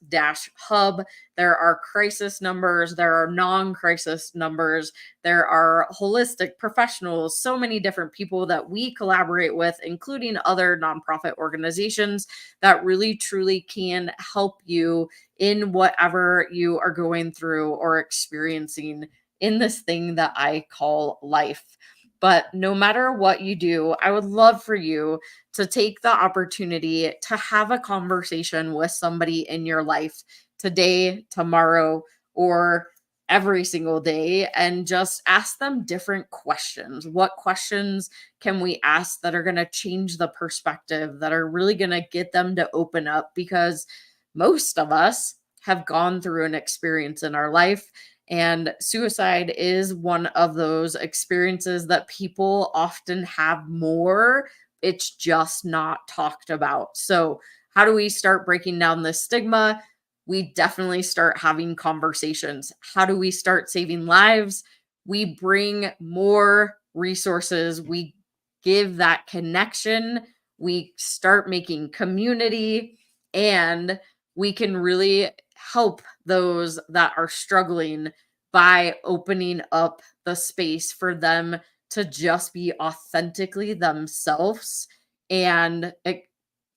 hub. There are crisis numbers, there are non-crisis numbers, there are holistic professionals, so many different people that we collaborate with, including other nonprofit organizations that really truly can help you in whatever you are going through or experiencing in this thing that I call life. But no matter what you do, I would love for you to take the opportunity to have a conversation with somebody in your life today, tomorrow, or every single day, and just ask them different questions. What questions can we ask that are going to change the perspective, that are really going to get them to open up? Because most of us have gone through an experience in our life, and suicide is one of those experiences that people often have more. It's just not talked about. So, how do we start breaking down this stigma? We definitely start having conversations. How do we start saving lives? We bring more resources. We give that connection. We start making community, and we can really help those that are struggling by opening up the space for them to just be authentically themselves and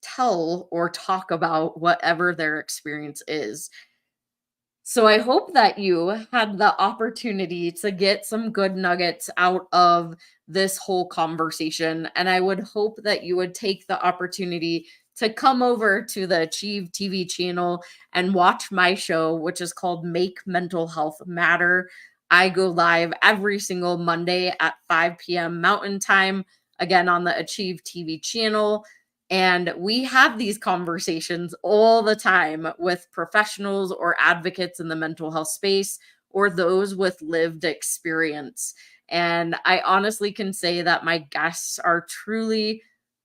tell or talk about whatever their experience is. So I hope that you had the opportunity to get some good nuggets out of this whole conversation. And I would hope that you would take the opportunity to come over to the Achieve TV channel and watch my show, which is called Make Mental Health Matter. I go live every single Monday at 5 p.m. Mountain Time, again on the Achieve TV channel. And we have these conversations all the time with professionals or advocates in the mental health space, or those with lived experience. And I honestly can say that my guests are truly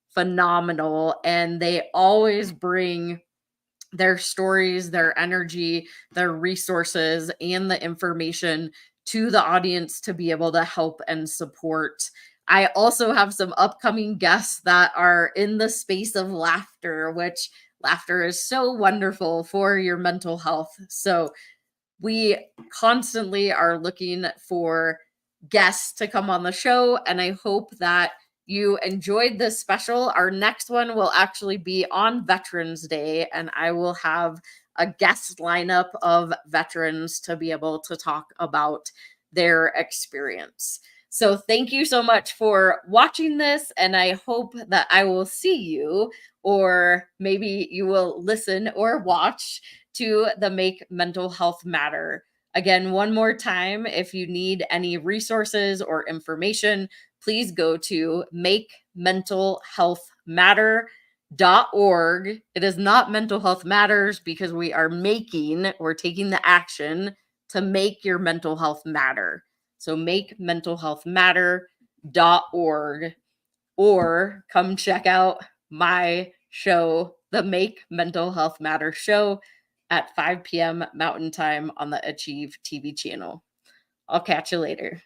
phenomenal, and they always bring their stories, their energy, their resources, and the information to the audience to be able to help and support. I also have some upcoming guests that are in the space of laughter, which laughter is so wonderful for your mental health. So we constantly are looking for guests to come on the show, and I hope that you enjoyed this special. Our next one will actually be on Veterans Day, and I will have a guest lineup of veterans to be able to talk about their experience. So thank you so much for watching this, and I hope that I will see you, or maybe you will listen or watch, to the Make Mental Health Matter. Again, one more time, if you need any resources or information, please go to makementalhealthmatter.org. It is not Mental Health Matters, because we're taking the action to make your mental health matter. So makementalhealthmatter.org, or come check out my show, the Make Mental Health Matter show, at 5 p.m. Mountain Time on the Achieve TV channel. I'll catch you later.